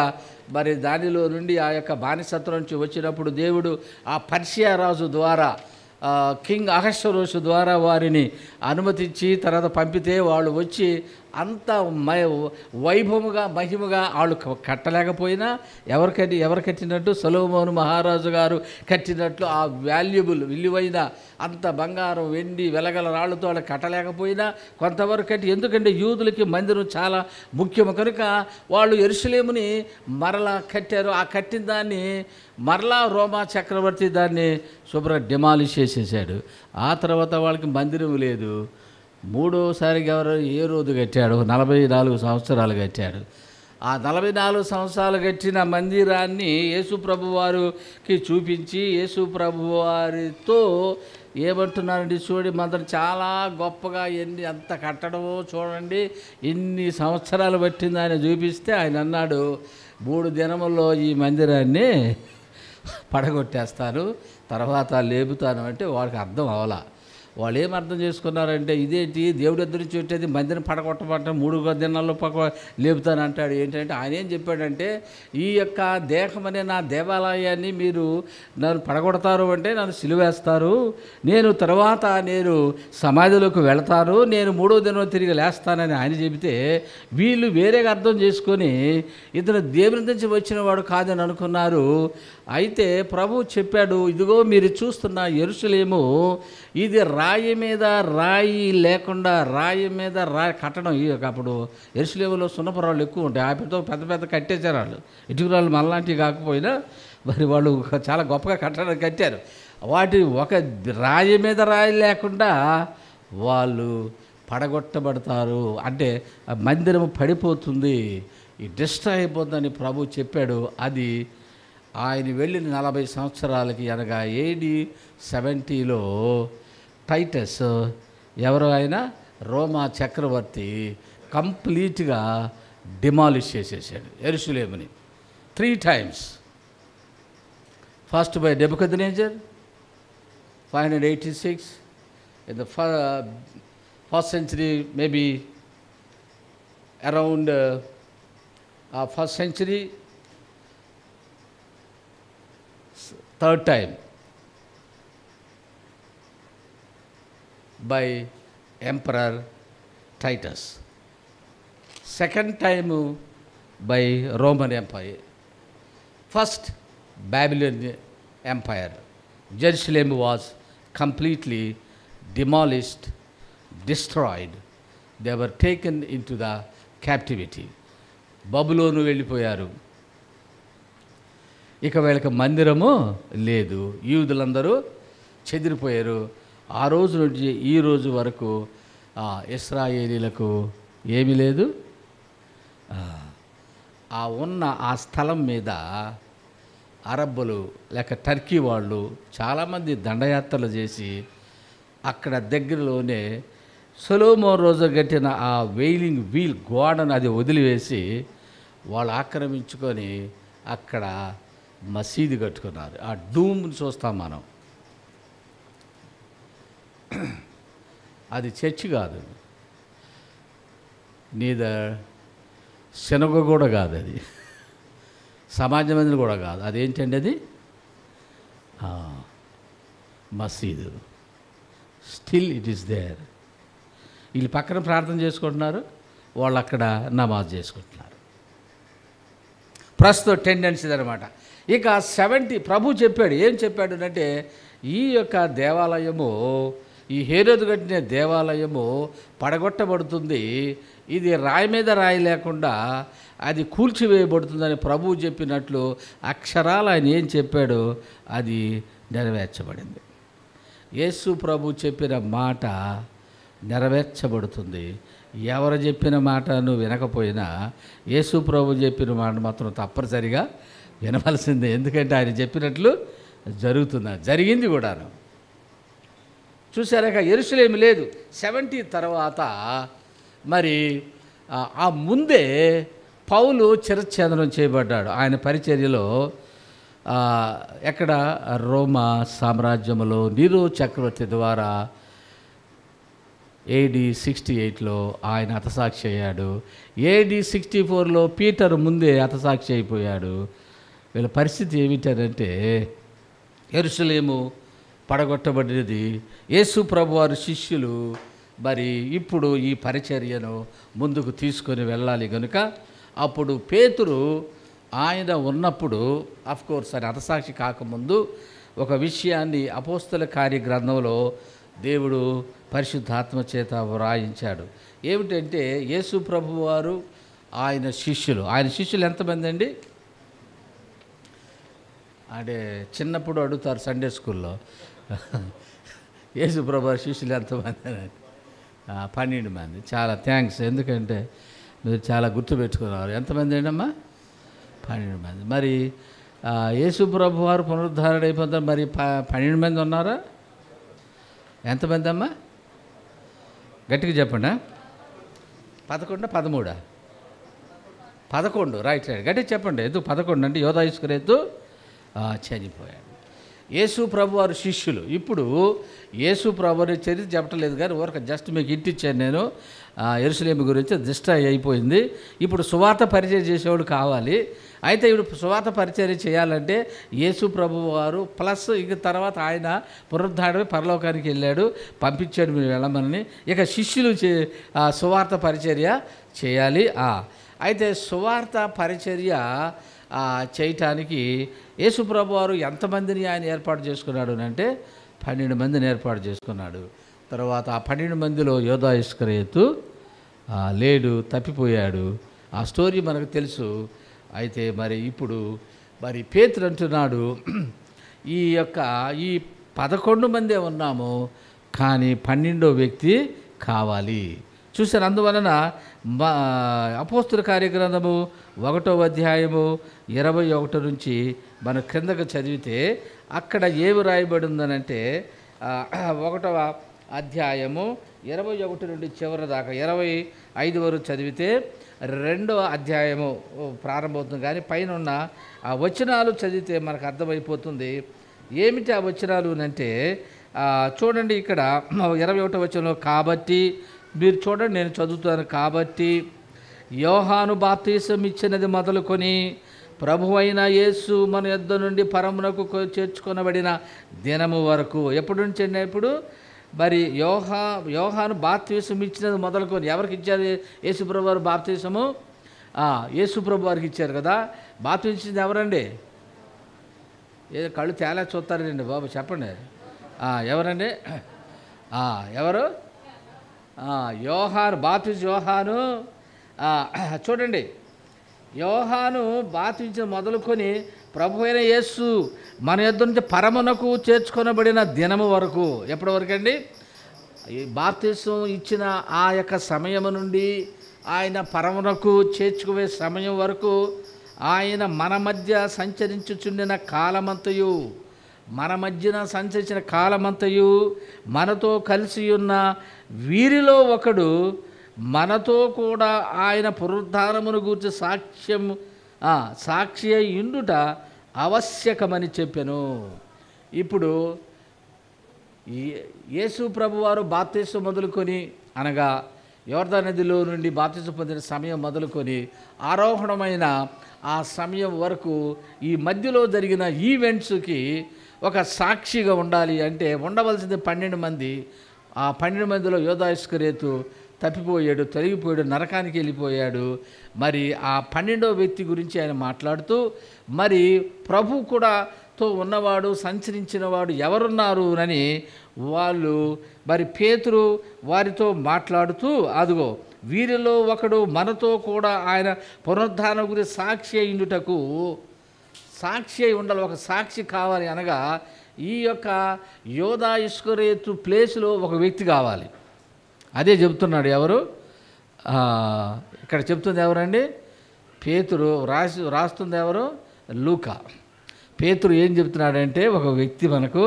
మరి దానిలో నుండి ఆ యొక్క బానిసత్వం నుంచి వచ్చినప్పుడు దేవుడు ఆ పర్షియా రాజు ద్వారా కింగ్ అహష్వరోషు ద్వారా వారిని అనుమతించి తర్వాత పంపితే వాళ్ళు వచ్చి అంత వైభవముగా మహిమగా వాళ్ళు కట్టలేకపోయినా ఎవరు కట్టినట్టు సొలొమోను మహారాజు గారు కట్టినట్లు ఆ విలువైన అంత బంగారం, వెండి, వెలగల రాళ్ళతో వాళ్ళు కట్టలేకపోయినా కొంతవరకు కట్టి, ఎందుకంటే యూదులకి మందిరం చాలా ముఖ్యము కనుక వాళ్ళు యెరూషలేముని మరలా కట్టారు. ఆ కట్టిన దాన్ని మరలా రోమా చక్రవర్తి దాన్ని శుభ్రంగా డిమాలిష్ చేసేసాడు. ఆ తర్వాత వాళ్ళకి మందిరం లేదు. మూడోసారిగా ఏ రోజు కట్టాడు? 44 సంవత్సరాలు కట్టాడు. ఆ 44 సంవత్సరాలు కట్టిన మందిరాన్ని యేసు ప్రభు వారికి చూపించి యేసు ప్రభు వారితో ఏమంటున్నారండి, చూడండి మందిరం చాలా గొప్పగా అంత కట్టడమో చూడండి, ఎన్ని సంవత్సరాలు పట్టింది ఆయన చూపిస్తే ఆయన అన్నాడు, 3 దినముల్లో ఈ మందిరాన్ని పడగొట్టేస్తాను, తర్వాత లేపుతాను. అంటే వాడికి అర్థం అవలా. వాళ్ళు ఏం అర్థం చేసుకున్నారంటే, ఇదేంటి దేవుడి దగ్గర నుంచి వచ్చేది మందిరం పడగొట్టమంటే 3 దినాల్లో లేపుతాను అంటాడు. ఏంటంటే ఆయన ఏం చెప్పాడంటే, ఈ యొక్క దేహం అనే నా దేవాలయాన్ని మీరు నన్ను పడగొడతారు అంటే నన్ను సిలువేస్తారు, నేను తర్వాత సమాధిలోకి వెళతాను, నేను 3వ దినం తిరిగి లేస్తానని ఆయన చెబితే వీళ్ళు వేరేగా అర్థం చేసుకొని ఇతను దేవుని నుంచి వచ్చిన వాడు కాదని అనుకున్నారు. అయితే ప్రభు చెప్పాడు, ఇదిగో మీరు చూస్తున్న యెరూషలేము ఇది రాయి మీద రాయి లేకుండా రాయి మీద రాయి కట్టడం. అప్పుడు యెరూషలేములో సున్నపురాళ్ళు ఎక్కువ ఉంటాయి, ఆపితో పెద్ద పెద్ద కట్టేశారు వాళ్ళు. ఇటుకరాళ్ళు మనలాంటివి కాకపోయినా మరి వాళ్ళు చాలా గొప్పగా కట్టడం కట్టారు. వాటి ఒక రాయి మీద రాయి లేకుండా వాళ్ళు పడగొట్టబడతారు. అంటే మందిరము పడిపోతుంది, ఈ డిస్ట్రాయ్ అయిపోతుందని ప్రభు చెప్పాడు. అది ఆయన వెళ్ళిన 40 సంవత్సరాలకి అనగా AD 70లో టైటస్ ఎవరో ఆయన రోమా చక్రవర్తి కంప్లీట్గా డిమాలిష్ చేసేసాడు యెరూషలేముని 3 times. First by Nebuchadnezzar 586 in the first century, maybe around first century. Third time by Emperor Titus. Second time by Roman Empire. First Babylonian Empire. Jerusalem was completely demolished, destroyed. They were taken into the captivity. బబులోను వెళ్ళిపోయారు. ఇక వీళ్ళకి మందిరము లేదు, యూదులందరూ చెదిరిపోయారు. ఆ రోజు నుంచి ఈ రోజు వరకు ఇశ్రాయేలీలకు ఏమీ లేదు. ఆ ఉన్న ఆ స్థలం మీద అరబ్బులు లేక టర్కీ వాళ్ళు చాలామంది దండయాత్రలు చేసి అక్కడ దగ్గరలోనే సొలొమోను రోజు కట్టిన ఆ వెయిలింగ్ వీల్ గోడను అది వదిలివేసి వాళ్ళు ఆక్రమించుకొని అక్కడ మసీదు కట్టుకున్నారు. ఆ డూమ్ని చూస్తాం మనం, అది చర్చి కాదు, నీదర్ శనగ కూడా కాదు, అది సమాజ మందిరం కూడా కాదు. అదేంటండి అది మసీదు. Still it is there. వీళ్ళు పక్కన ప్రార్థన చేసుకుంటున్నారు, వాళ్ళు అక్కడ నమాజ్ చేసుకుంటున్నారు. ప్రస్తుత టెండెన్సీ అనమాట. ఇక 70 ప్రభు చెప్పాడు, ఏం చెప్పాడు అంటే, ఈ యొక్క దేవాలయము, ఈ హేరోదు కట్టిన దేవాలయము పడగొట్టబడుతుంది, ఇది రాయి మీద రాయి లేకుండా అది కూల్చివేయబడుతుందని ప్రభువు చెప్పినట్లు అక్షరాలు ఆయన ఏం చెప్పాడో అది నెరవేర్చబడింది. యేసు ప్రభు చెప్పిన మాట నెరవేర్చబడుతుంది. ఎవరు చెప్పిన మాట నువ్వు వినకపోయినా యేసు ప్రభు చెప్పిన మాట మాత్రం తప్పనిసరిగా వినవలసిందే. ఎందుకంటే ఆయన చెప్పినట్లు జరిగింది కూడాను. చూసారాక యెరూషలేము లేదు. 70 తర్వాత మరి ఆ ముందే పౌలు చిరచ్ఛేదనం చేయబడ్డాడు. ఆయన పరిచర్యలో ఎక్కడ రోమా సామ్రాజ్యంలో నీరో చక్రవర్తి ద్వారా AD 68లో ఆయన హతసాక్షి అయ్యాడు. AD 64లో పీటర్ ముందే హతసాక్షి అయిపోయాడు. వీళ్ళ పరిస్థితి ఏమిటంటే యెరూషలేము పడగొట్టబడినది. యేసు ప్రభువారి శిష్యులు మరి ఇప్పుడు ఈ పరిచర్యను ముందుకు తీసుకొని వెళ్ళాలి కనుక అప్పుడు పేతురు ఆయన ఉన్నప్పుడు కోర్స్ ఆయన హతసాక్షి కాకముందు ఒక విషయాన్ని అపోస్తల కార్య గ్రంథంలో దేవుడు పరిశుద్ధాత్మ చేత వ్రాయించాడు. ఏమిటంటే యేసు ప్రభువారు ఆయన శిష్యులు ఎంతమంది అండి? అంటే చిన్నప్పుడు అడుగుతారు సండే స్కూల్లో, యేసు ప్రభువారి శిష్యులు ఎంతమంది అని. 12 మంది. చాలా థ్యాంక్స్, ఎందుకంటే మీరు చాలా గుర్తుపెట్టుకున్నారు. ఎంతమంది అండి అమ్మా? 12 మంది. మరి యేసు ప్రభువారు పునరుద్ధరణ అయిపోతారు, మరి 12 మంది ఉన్నారా? ఎంతమంది అమ్మా? గట్టిగా చెప్పండి. 11, 13? 11. రైట్. గట్టిగా చెప్పండి. ఎందుకు 11 అంటే యోధా ఇస్కరియోతు చనిపోయాడు. యేసు ప్రభువారు శిష్యులు. ఇప్పుడు యేసు ప్రభువారి చరిత్ర చెప్పటం లేదు కానీ ఊరక జస్ట్ మీకు ఇంటిచ్చాను నేను. యెరూషలేము గురించి జస్ట్ అయిపోయింది. ఇప్పుడు సువార్త పరిచయం చేసేవాడు కావాలి. అయితే ఇప్పుడు సువార్త పరిచయం చేయాలంటే యేసు ప్రభువారు ప్లస్ ఇక తర్వాత ఆయన పునరుద్ధరణమై పరలోకానికి వెళ్ళాడు, పంపించాడు మీరు వెళ్ళమని. ఇక శిష్యులు సువార్త పరిచర్య చేయాలి. అయితే సువార్త పరిచర్య చేయటానికి యేసు ప్రభువారు ఎంతమందిని ఆయన ఏర్పాటు చేసుకున్నాడు అంటే 12 మందిని ఏర్పాటు చేసుకున్నాడు. తర్వాత ఆ 12 మందిలో యోధా ఇస్కరియోతు లేడు, తప్పిపోయాడు. ఆ స్టోరీ మనకు తెలుసు. అయితే మరి ఇప్పుడు మరి పేతురు అంటున్నాడు, ఈ 11 మందే ఉన్నాము కానీ 12వ వ్యక్తి కావాలి. చూసారు. అందువలన అపోస్తల కార్యగ్రంథము 1వ అధ్యాయము 21 నుంచి మనం క్రిందకు చదివితే అక్కడ ఏమి రాయబడి ఉందనంటే 1వ అధ్యాయము 21 నుండి చివరి దాకా 25 వరకు చదివితే 2వ అధ్యాయము ప్రారంభమవుతుంది. కానీ పైన ఉన్న ఆ వచనాలు చదివితే మనకు అర్థమైపోతుంది ఏమిటి ఆ వచనాలు అంటే. చూడండి ఇక్కడ 21వ వచనంలో, కాబట్టి మీరు చూడండి, నేను చదువుతాను. కాబట్టి యోహాను బాప్తీసం ఇచ్చినది మొదలుకొని ప్రభువైన యేసు మన యొద్ద నుండి పరమునకు చేర్చుకొనబడిన దినము వరకు. ఎప్పటి నుంచి అండి? ఇప్పుడు మరి యోహాను బాప్తీసం ఇచ్చినది మొదలుకొని ఎవరికి ఇచ్చారు? యేసు ప్రభు వారు బాప్తీసము యేసు ప్రభు వారికి ఇచ్చారు కదా. బాప్తీసం ఇచ్చింది ఎవరండి? ఏదో కళ్ళు తేలా చూస్తారండి బాబు, చెప్పండి. ఎవరండి? ఎవరు? యోహాను. బాప్తీసం యోహాను. చూడండి, యోహాను బాప్తీసం మొదలుకొని ప్రభు అయిన యేసు మన యొద్ద నుంచి పరమునకు చేర్చుకొనబడిన దినము వరకు. ఎప్పటి వరకు అండి? బాప్తీసం ఇచ్చిన ఆ యొక్క సమయము నుండి ఆయన పరమునకు చేర్చుకునే సమయం వరకు ఆయన మన మధ్య సంచరించుచుండిన కాలమంతయు, మన మధ్యన సంచరించిన కాలమంతయు మనతో కలిసి ఉన్న వీరిలో ఒకడు మనతో కూడా ఆయన పునరుద్ధానమును గూర్చి సాక్షి ఇండుట ఆవశ్యకమని చెప్పెను. ఇప్పుడు యేసు ప్రభువారు బాప్తీసం మొదలుకొని, అనగా యోర్దాను నదిలో నుండి బాప్తీసం పొందిన సమయం మొదలుకొని ఆరోహణమైన ఆ సమయం వరకు ఈ మధ్యలో జరిగిన ఈవెంట్స్కి ఒక సాక్షిగా ఉండాలి అంటే ఉండవలసింది 12 మంది. ఆ 12 మందిలో యోధా ఇస్కరియోతు తప్పిపోయాడు, తొలగిపోయాడు, నరకానికి వెళ్ళిపోయాడు. మరి ఆ 12వ వ్యక్తి గురించి ఆయన మాట్లాడుతూ మరి ప్రభు కూడా తో ఉన్నవాడు, సంచరించినవాడు ఎవరున్నారు అని వాళ్ళు మరి పేతురు వారితో మాట్లాడుతూ, అదిగో వీరిలో ఒకడు మనతో కూడా ఆయన పునరుద్ధానం గురించి సాక్షి అయ్యుటకు, సాక్షి అయి ఉండాలి, ఒక సాక్షి కావాలి. అనగా ఈ యొక్క యోధా ఇస్కరియోతు ప్లేస్లో ఒక వ్యక్తి కావాలి. అదే చెబుతున్నాడు. ఎవరు? ఇక్కడ చెప్తుంది ఎవరండి? పేతురు. రాస్తుంది ఎవరు? లూకా. పేతురు ఏం చెప్తున్నాడంటే ఒక వ్యక్తి మనకు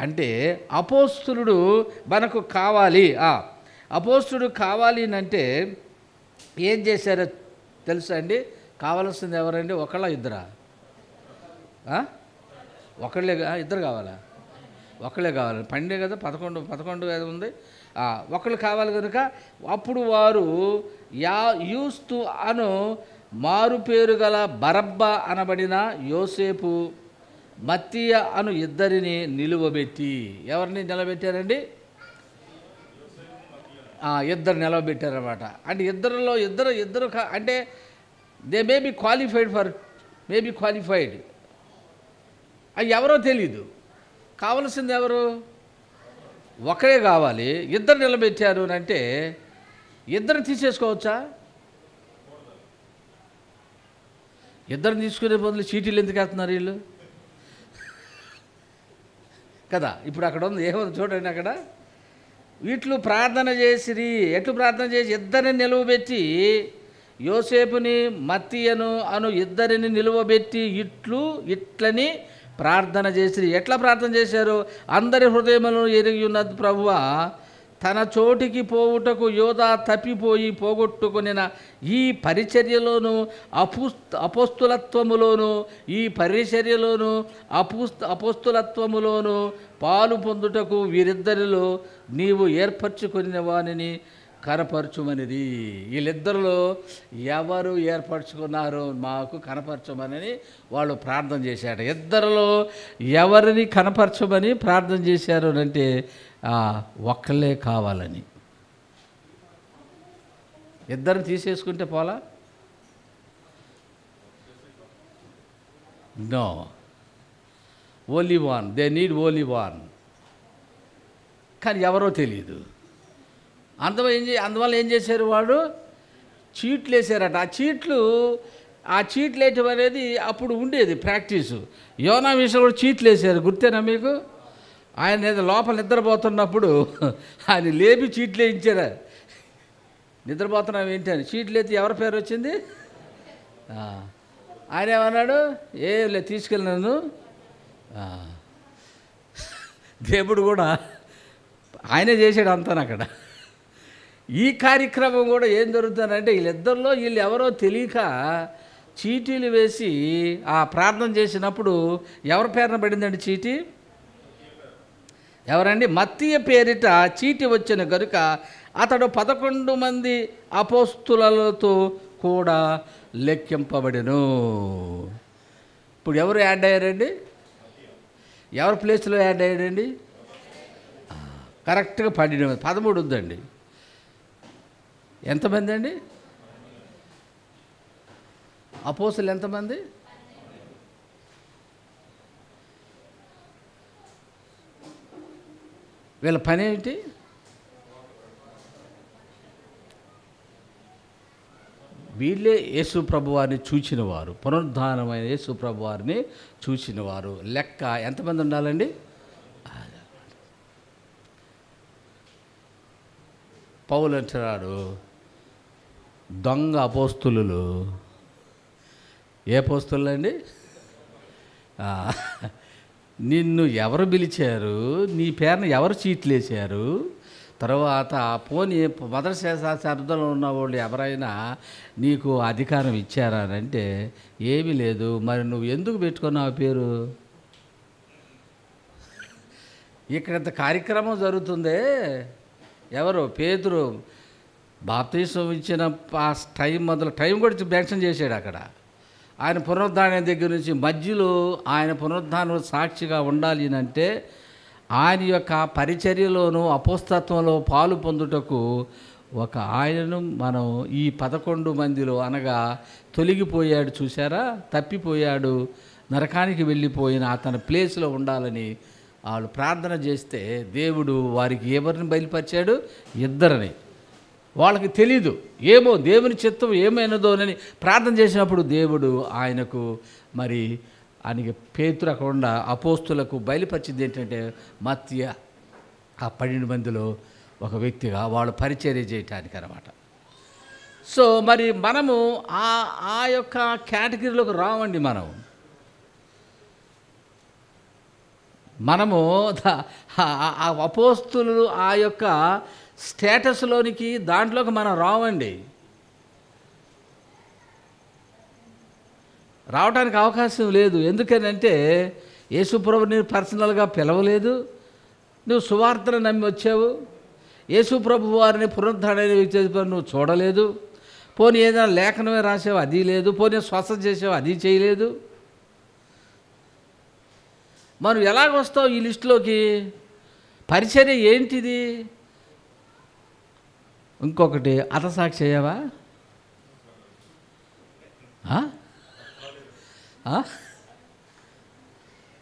అంటే అపోస్తులుడు మనకు కావాలి. అపోస్తుడు కావాలి అంటే ఏం చేశారో తెలుసా అండి? కావాల్సింది ఎవరండి? ఒకళ్ళ ఇద్దరా? ఒకళ్ళే, ఇద్దరు కావాలా? ఒకళ్ళే కావాలి. పండే కదా 11 ఏదో ఉంది. ఒకళ్ళు కావాలి కనుక అప్పుడు వారు యూస్తు అను మారు పేరు గల బరబ్బా అనబడిన యోసేపు మత్తీయ అను ఇద్దరిని నిలువబెట్టి, ఎవరిని నిలబెట్టారండి? ఇద్దరు నిలవబెట్టారన్నమాట. అంటే ఇద్దరు అంటే దే మే బి క్వాలిఫైడ్ అది ఎవరో తెలీదు. కావలసింది ఎవరు? ఒకరే కావాలి. ఇద్దరు నిలబెట్టారు అని అంటే ఇద్దరు తీసేసుకోవచ్చా? ఇద్దరు తీసుకునే బదులు చీటీలు ఎందుకు వేస్తున్నారు వీళ్ళు కదా? ఇప్పుడు అక్కడ ఉంది, ఏముంది చూడండి అక్కడ. వీట్లు ప్రార్థన చేసిరి. ఎట్లు ప్రార్థన చేసి? ఇద్దరిని నిలువబెట్టి, యోసేపుని మత్తీయను అను ఇద్దరిని నిలువబెట్టి ఇట్లని ప్రార్థన చేసిరి. ఎట్లా ప్రార్థన చేశారు? అందరి హృదయములను ఎరిగి ఉన్నది ప్రభువా, తన చోటికి పోవుటకు యోధా తప్పిపోయి పోగొట్టుకునిన ఈ పరిచర్యలోను అపోస్తులత్వములోను అపోస్తులత్వములోను పాలు పొందుటకు వీరిద్దరిలో నీవు ఏర్పరచుకుని వానిని కనపరచుమనిది. వీళ్ళిద్దరిలో ఎవరు ఏర్పరచుకున్నారో మాకు కనపరచమని వాళ్ళు ప్రార్థన చేశారు. ఇద్దరిలో ఎవరిని కనపరచమని ప్రార్థన చేశారు అంటే ఒక్కళ్ళే కావాలని. ఇద్దరిని తీసేసుకుంటే పోలా? No, only one. They need only one. కానీ ఎవరో తెలియదు. అందువల్ల ఏం చేశారు? వాడు చీట్లు వేసారట. ఆ చీట్లు వేయటం అనేది అప్పుడు ఉండేది ప్రాక్టీసు. యోనా విషయం కూడా చీట్లు వేసారు, గుర్తేనా మీకు? ఆయన ఏదో లోపల నిద్రపోతున్నప్పుడు ఆయన లేపి చీట్లు వేయించారు. నిద్రపోతున్నాం ఏంటి అని చీట్లు వేసి ఎవరి పేరు వచ్చింది? ఆయన ఏమన్నాడు? లే తీసుకెళ్ళినాను. దేవుడు కూడా ఆయనే చేశాడు అంతా. అక్కడ ఈ కార్యక్రమం కూడా ఏం జరుగుతుందంటే వీళ్ళిద్దరిలో వీళ్ళు ఎవరో తెలియక చీటీలు వేసి ప్రార్థన చేసినప్పుడు ఎవరి పేరున పడిందండి చీటీ? ఎవరండి? మత్తీయ పేరిట చీటీ వచ్చిన కనుక అతడు 11 మంది అపోస్తులతో కూడా లెక్కింపబడెను. ఇప్పుడు ఎవరు యాడ్ అయ్యారండి? ఎవరి ప్లేస్లో యాడ్ అయ్యాడండి? కరెక్ట్గా 13 ఉందండి. ఎంతమంది అండి అపోస్తులు? ఎంతమంది? వీళ్ళ పని ఏంటి? వీళ్ళే యేసు ప్రభువారిని చూచినవారు, పునరుద్ధానమైన యేసు ప్రభువారిని చూచినవారు. లెక్క ఎంతమంది ఉండాలండి? పౌలు అంటున్నాడు, దొంగ అపోస్తులు. ఏ అపోస్తులు అండి? నిన్ను ఎవరు పిలిచారు? నీ పేరును ఎవరు చీట్లు వేశారు? తర్వాత పోనీ మొదటి శతాబ్దంలో ఉన్న వాళ్ళు ఎవరైనా నీకు అధికారం ఇచ్చారా అంటే ఏమీ లేదు. మరి నువ్వు ఎందుకు పెట్టుకున్నావు పేరు? ఇక్కడ కార్యక్రమం జరుగుతుందే. ఎవరు? పేతురు బాప్తీసం ఇచ్చిన టైం కూడా మెన్షన్ చేశాడు అక్కడ. ఆయన పునరుద్ధానం దగ్గర నుంచి మధ్యలో ఆయన పునరుద్ధానం సాక్షిగా ఉండాలి అంటే ఆయన యొక్క పరిచర్యలోను అపోస్తత్వంలో పాలు పొందుటకు ఒక ఆయనను మనం ఈ 11 మందిలో అనగా తొలగిపోయాడు, చూసారా, తప్పిపోయాడు, నరకానికి వెళ్ళిపోయిన అతని ప్లేస్లో ఉండాలని వాళ్ళు ప్రార్థన చేస్తే దేవుడు వారికి ఎవరిని బయలుపరిచాడు? ఇద్దరిని. వాళ్ళకి తెలీదు, ఏమో దేవుని చిత్తం ఏమైనదోనని ప్రార్థన చేసినప్పుడు దేవుడు ఆయనకు మరి ఆయనకి పేతురు అక్కడ అపోస్తులకు బయలుపరిచింది ఏంటంటే మత్తీయ ఆ 12 మందిలో ఒక వ్యక్తిగా వాళ్ళు పరిచర్య చేయటానికి అన్నమాట. సో మరి మనము ఆ యొక్క కేటగిరీలోకి రావండి. మనం మనము ఆ అపోస్తులు ఆ యొక్క స్టేటస్లోనికి దాంట్లోకి మనం రావండి. రావడానికి అవకాశం లేదు. ఎందుకనంటే యేసుప్రభుని పర్సనల్గా పిలవలేదు. నువ్వు సువార్తను నమ్మి వచ్చావు. యేసుప్రభు వారిని పునరుద్ధరణ వ్యక్తి నువ్వు చూడలేదు. పోనీ ఏదైనా లేఖనమే రాసావు, అది లేదు. పోనీ స్వస్థత చేసావు, అది చేయలేదు. మనం ఎలాగొస్తావు ఈ లిస్టులోకి? పరిచర్య ఏంటిది? ఇంకొకటి, హతసాక్షి అయ్యావా?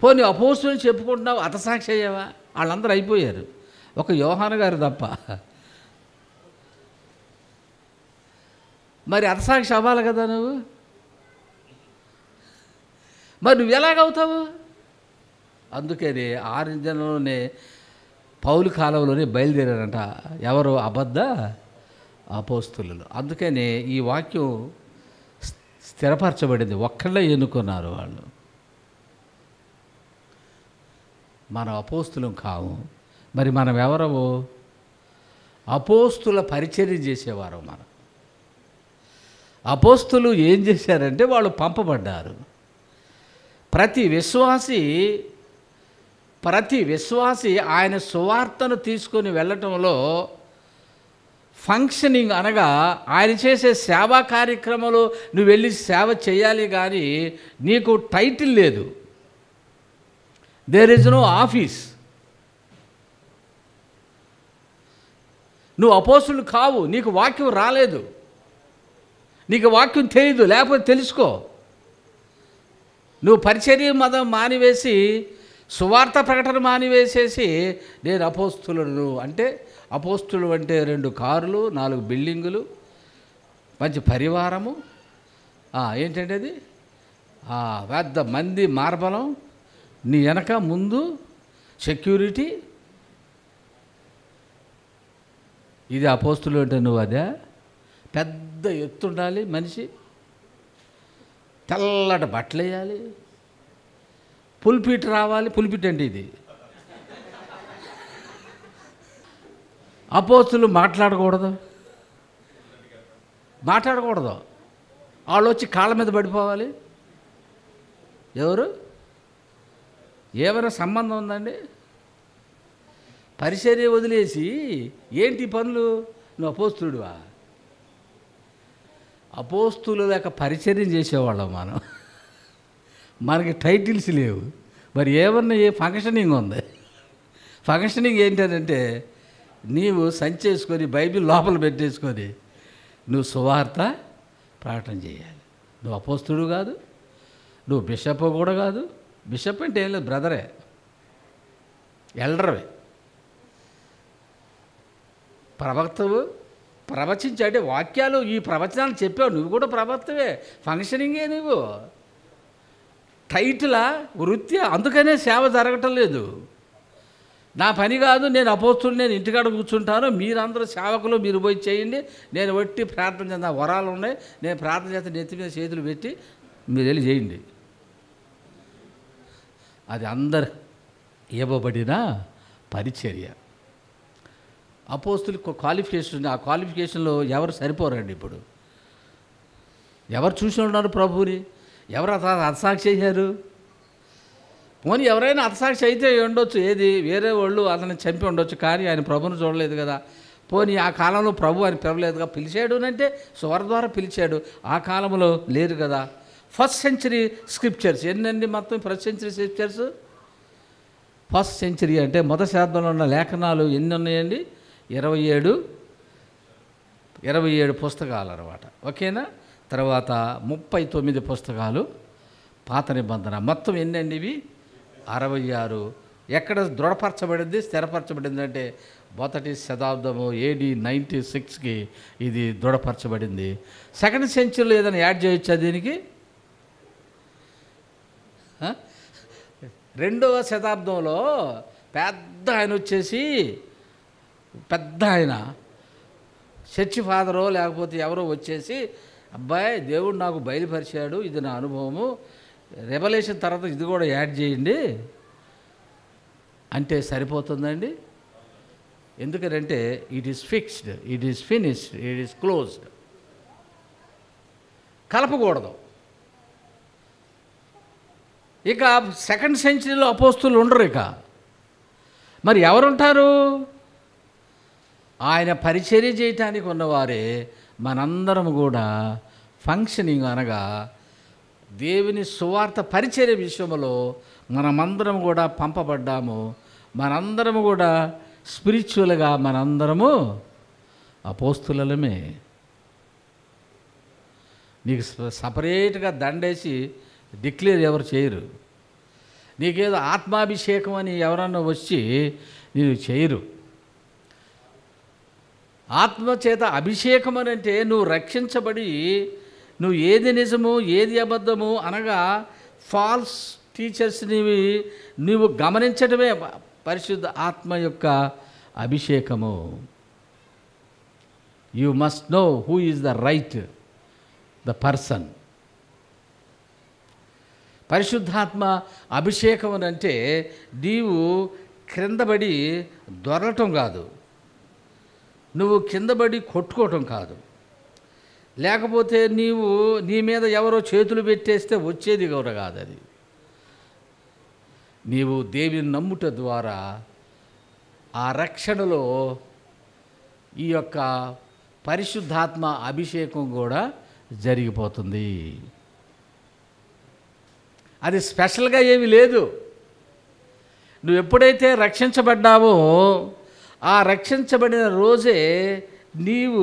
పోనీ అపోస్తులు చెప్పుకుంటున్నావు, హతసాక్షి అయ్యావా? వాళ్ళందరూ అయిపోయారు, ఒక యోహాను గారు తప్ప. మరి హతసాక్షి అవ్వాలి కదా నువ్వు. మరి నువ్వు ఎలాగవుతావు? అందుకని 6 జనంలోనే పౌలు కాలంలోనే బయలుదేరారంట. ఎవరు? అబద్ధ అపోస్తులు. అందుకని ఈ వాక్యం స్థిరపరచబడింది. ఒక్కళ్ళే ఎన్నుకున్నారు వాళ్ళు. మనం అపోస్తులం కావు. మరి మనం ఎవరము? అపోస్తుల పరిచర్య చేసేవారు మనం. అపోస్తులు ఏం చేశారంటే వాళ్ళు పంపబడ్డారు. ప్రతి విశ్వాసి ఆయన సువార్తను తీసుకొని వెళ్ళటంలో ఫంక్షనింగ్ అనగా ఆయన చేసే సేవా కార్యక్రమంలో నువ్వు వెళ్ళి సేవ చేయాలి, కానీ నీకు టైటిల్ లేదు. There is no office. నువ్వు అపోస్తులు కావు. నీకు వాక్యం రాలేదు, నీకు వాక్యం తెలియదు. లేకపోతే తెలుసుకో. నువ్వు పరిచర్య మతం మానివేసి సువార్త ప్రకటన మానివేసేసి నేను అపోస్తులను అంటే, అపోస్తులు అంటే 2 కార్లు, 4 బిల్డింగులు, మంచి పరివారము, ఏంటంటే అది పెద్ద మంది మార్బలం, నీ వెనక ముందు సెక్యూరిటీ. ఇది అపోస్తులు అంటే నువ్వు అదే? పెద్ద ఎత్తుండాలి మనిషి, తెల్లటి బట్టలు వేయాలి, పుల్పిట్ రావాలి. పుల్పిట్ అంటే ఇది. అపోస్తులు మాట్లాడకూడదు. వాళ్ళు వచ్చి కాళ్ళ మీద పడిపోవాలి. ఎవరు? ఏమైనా సంబంధం ఉందండి? పరిచర్య వదిలేసి ఏంటి పనులు? నువ్వు అపోస్తులుడివా? అపోస్తులు లేక పరిచర్య చేసేవాళ్ళం మనం. మనకి టైటిల్స్ లేవు. మరి ఏమన్నా ఏ ఫంక్షనింగ్ ఉంది? ఫంక్షనింగ్ ఏంటంటే నీవు సంచేసుకొని బైబిల్ లోపల పెట్టేసుకొని నువ్వు సువార్త ప్రకటన చేయాలి. నువ్వు అపోస్తుడు కాదు, నువ్వు బిషప్ కూడా కాదు. బిషప్ అంటే ఏం లేదు, బ్రదరే, ఎల్డర్వే. ప్రవక్తవు ప్రవచించాడే వాక్యాలు, ఈ ప్రవచనాలు చెప్పావు, నువ్వు కూడా ప్రవక్తవే. ఫంక్షనింగే నువ్వు. టైటిలా, వృత్యా? అందుకనే సేవ జరగటం లేదు. నా పని కాదు, నేను అపోస్తులు, నేను ఇంటికాడ కూర్చుంటాను, మీరందరూ సేవకులు, మీరు పోయి చేయండి, నేను వట్టి ప్రార్థన చేద్దాం, వరాలు ఉన్నాయి, నేను ప్రార్థన చేస్తే నెత్తి మీద చేతులు పెట్టి మీరు వెళ్ళి చేయండి. అది అందరు ఇవ్వబడిన పరిచర్య. అపోస్తులు క్వాలిఫికేషన్, ఆ క్వాలిఫికేషన్లో ఎవరు సరిపోరండి. ఇప్పుడు ఎవరు చూసి ఉన్నారు ప్రభువుని? ఎవరు హతసాక్షి అయ్యారు? పోనీ ఎవరైనా హతసాక్షి అయితే ఉండొచ్చు, ఏది వేరే వాళ్ళు అతన్ని చంపి ఉండొచ్చు, కానీ ఆయన ప్రభుని చూడలేదు కదా. పోనీ ఆ కాలంలో ప్రభు ఆయన పిలవలేదుగా. పిలిచాడు అంటే సువార్త ద్వారా పిలిచాడు. ఆ కాలంలో లేరు కదా. ఫస్ట్ సెంచరీ స్క్రిప్చర్స్ ఎన్నండి? మొత్తం first century scriptures, first century అంటే మొదటి శతాబ్దంలో ఉన్న లేఖనాలు ఎన్ని ఉన్నాయండి? 27 పుస్తకాలు అన్నమాట. ఓకేనా? తర్వాత 39 పుస్తకాలు పాత నిబంధన. మొత్తం ఎన్నండి ఇవి? 66. ఎక్కడ దృఢపరచబడింది, స్థిరపరచబడింది అంటే మొదటి శతాబ్దము AD 96కి ఇది దృఢపరచబడింది. సెకండ్ సెంచరీలో ఏదైనా యాడ్ చేయొచ్చా దీనికి? 2వ శతాబ్దంలో పెద్ద ఆయన వచ్చేసి, పెద్ద ఆయన చర్చి ఫాదరో లేకపోతే ఎవరో వచ్చేసి, అబ్బాయి దేవుడు నాకు బయలుపరిచాడు, ఇది నా అనుభవము, రెవల్యూషన్ తర్వాత ఇది కూడా యాడ్ చేయండి, అంటే సరిపోతుందండి? ఎందుకంటే it is fixed, it is finished, it is closed. కలపకూడదు. ఇక సెకండ్ సెంచరీలో అపోస్తులు ఉండరు. ఇక మరి ఎవరుంటారు? ఆయన పరిచర్య చేయటానికి ఉన్నవారే మనందరం కూడా ఫంక్షనింగ్, అనగా దేవుని సువార్త పరిచర్య విషయంలో మనమందరం కూడా పంపబడ్డాము. మనందరము కూడా స్పిరిచువల్గా మనందరము అపోస్తులమే. నీకు సపరేట్గా దండేసి డిక్లేర్ ఎవరు చేయరు. నీకేదో ఆత్మాభిషేకం అని ఎవరన్నా వచ్చి నేను చేయరు. ఆత్మచేత అభిషేకం అని అంటే నువ్వు రక్షించబడి నువ్వు ఏది నిజము ఏది అబద్ధము అనగా ఫాల్స్ టీచర్స్ని నువ్వు గమనించడమే పరిశుద్ధ ఆత్మ యొక్క అభిషేకము. You must know who is the right the person. పరిశుద్ధాత్మ అభిషేకం అని అంటే నీవు క్రిందబడి దొరలటం కాదు, నువ్వు కిందబడి కొట్టుకోవటం కాదు, లేకపోతే నీ మీద ఎవరో చేతులు పెట్టేస్తే వచ్చేది కూడా కాదు. అది నీవు దేవుని నమ్ముట ద్వారా ఆ రక్షణలో ఈ యొక్క పరిశుద్ధాత్మ అభిషేకం కూడా జరిగిపోతుంది. అది స్పెషల్గా ఏమీ లేదు. నువ్వు ఎప్పుడైతే రక్షించబడ్డావో ఆ రక్షించబడిన రోజే నీవు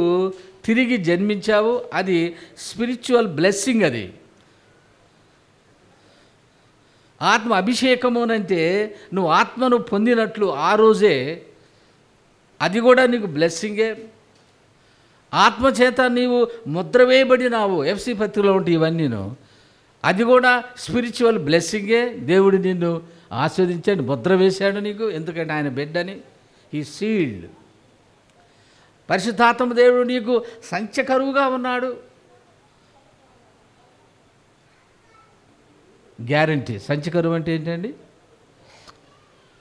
తిరిగి జన్మించావు. అది స్పిరిచువల్ బ్లెస్సింగ్. అది ఆత్మ అభిషేకము అంటే నువ్వు ఆత్మను పొందినట్లు ఆ రోజే, అది కూడా నీకు బ్లెస్సింగే. ఆత్మచేత నీవు ముద్ర వేయబడినావు. ఎఫ్సి పత్రికలో ఉంటే ఇవన్నీను, అది కూడా స్పిరిచువల్ బ్లెస్సింగే. దేవుడు నిన్ను ఆస్వాదించాడు, ముద్ర వేశాడు నీకు, ఎందుకంటే ఆయన బిడ్డని. ఈ సీల్డ్. పరిశుద్ధాత్మ దేవుడు నీకు సంచకరువుగా ఉన్నాడు. గ్యారంటీ. సంచకరువు అంటే ఏంటండి?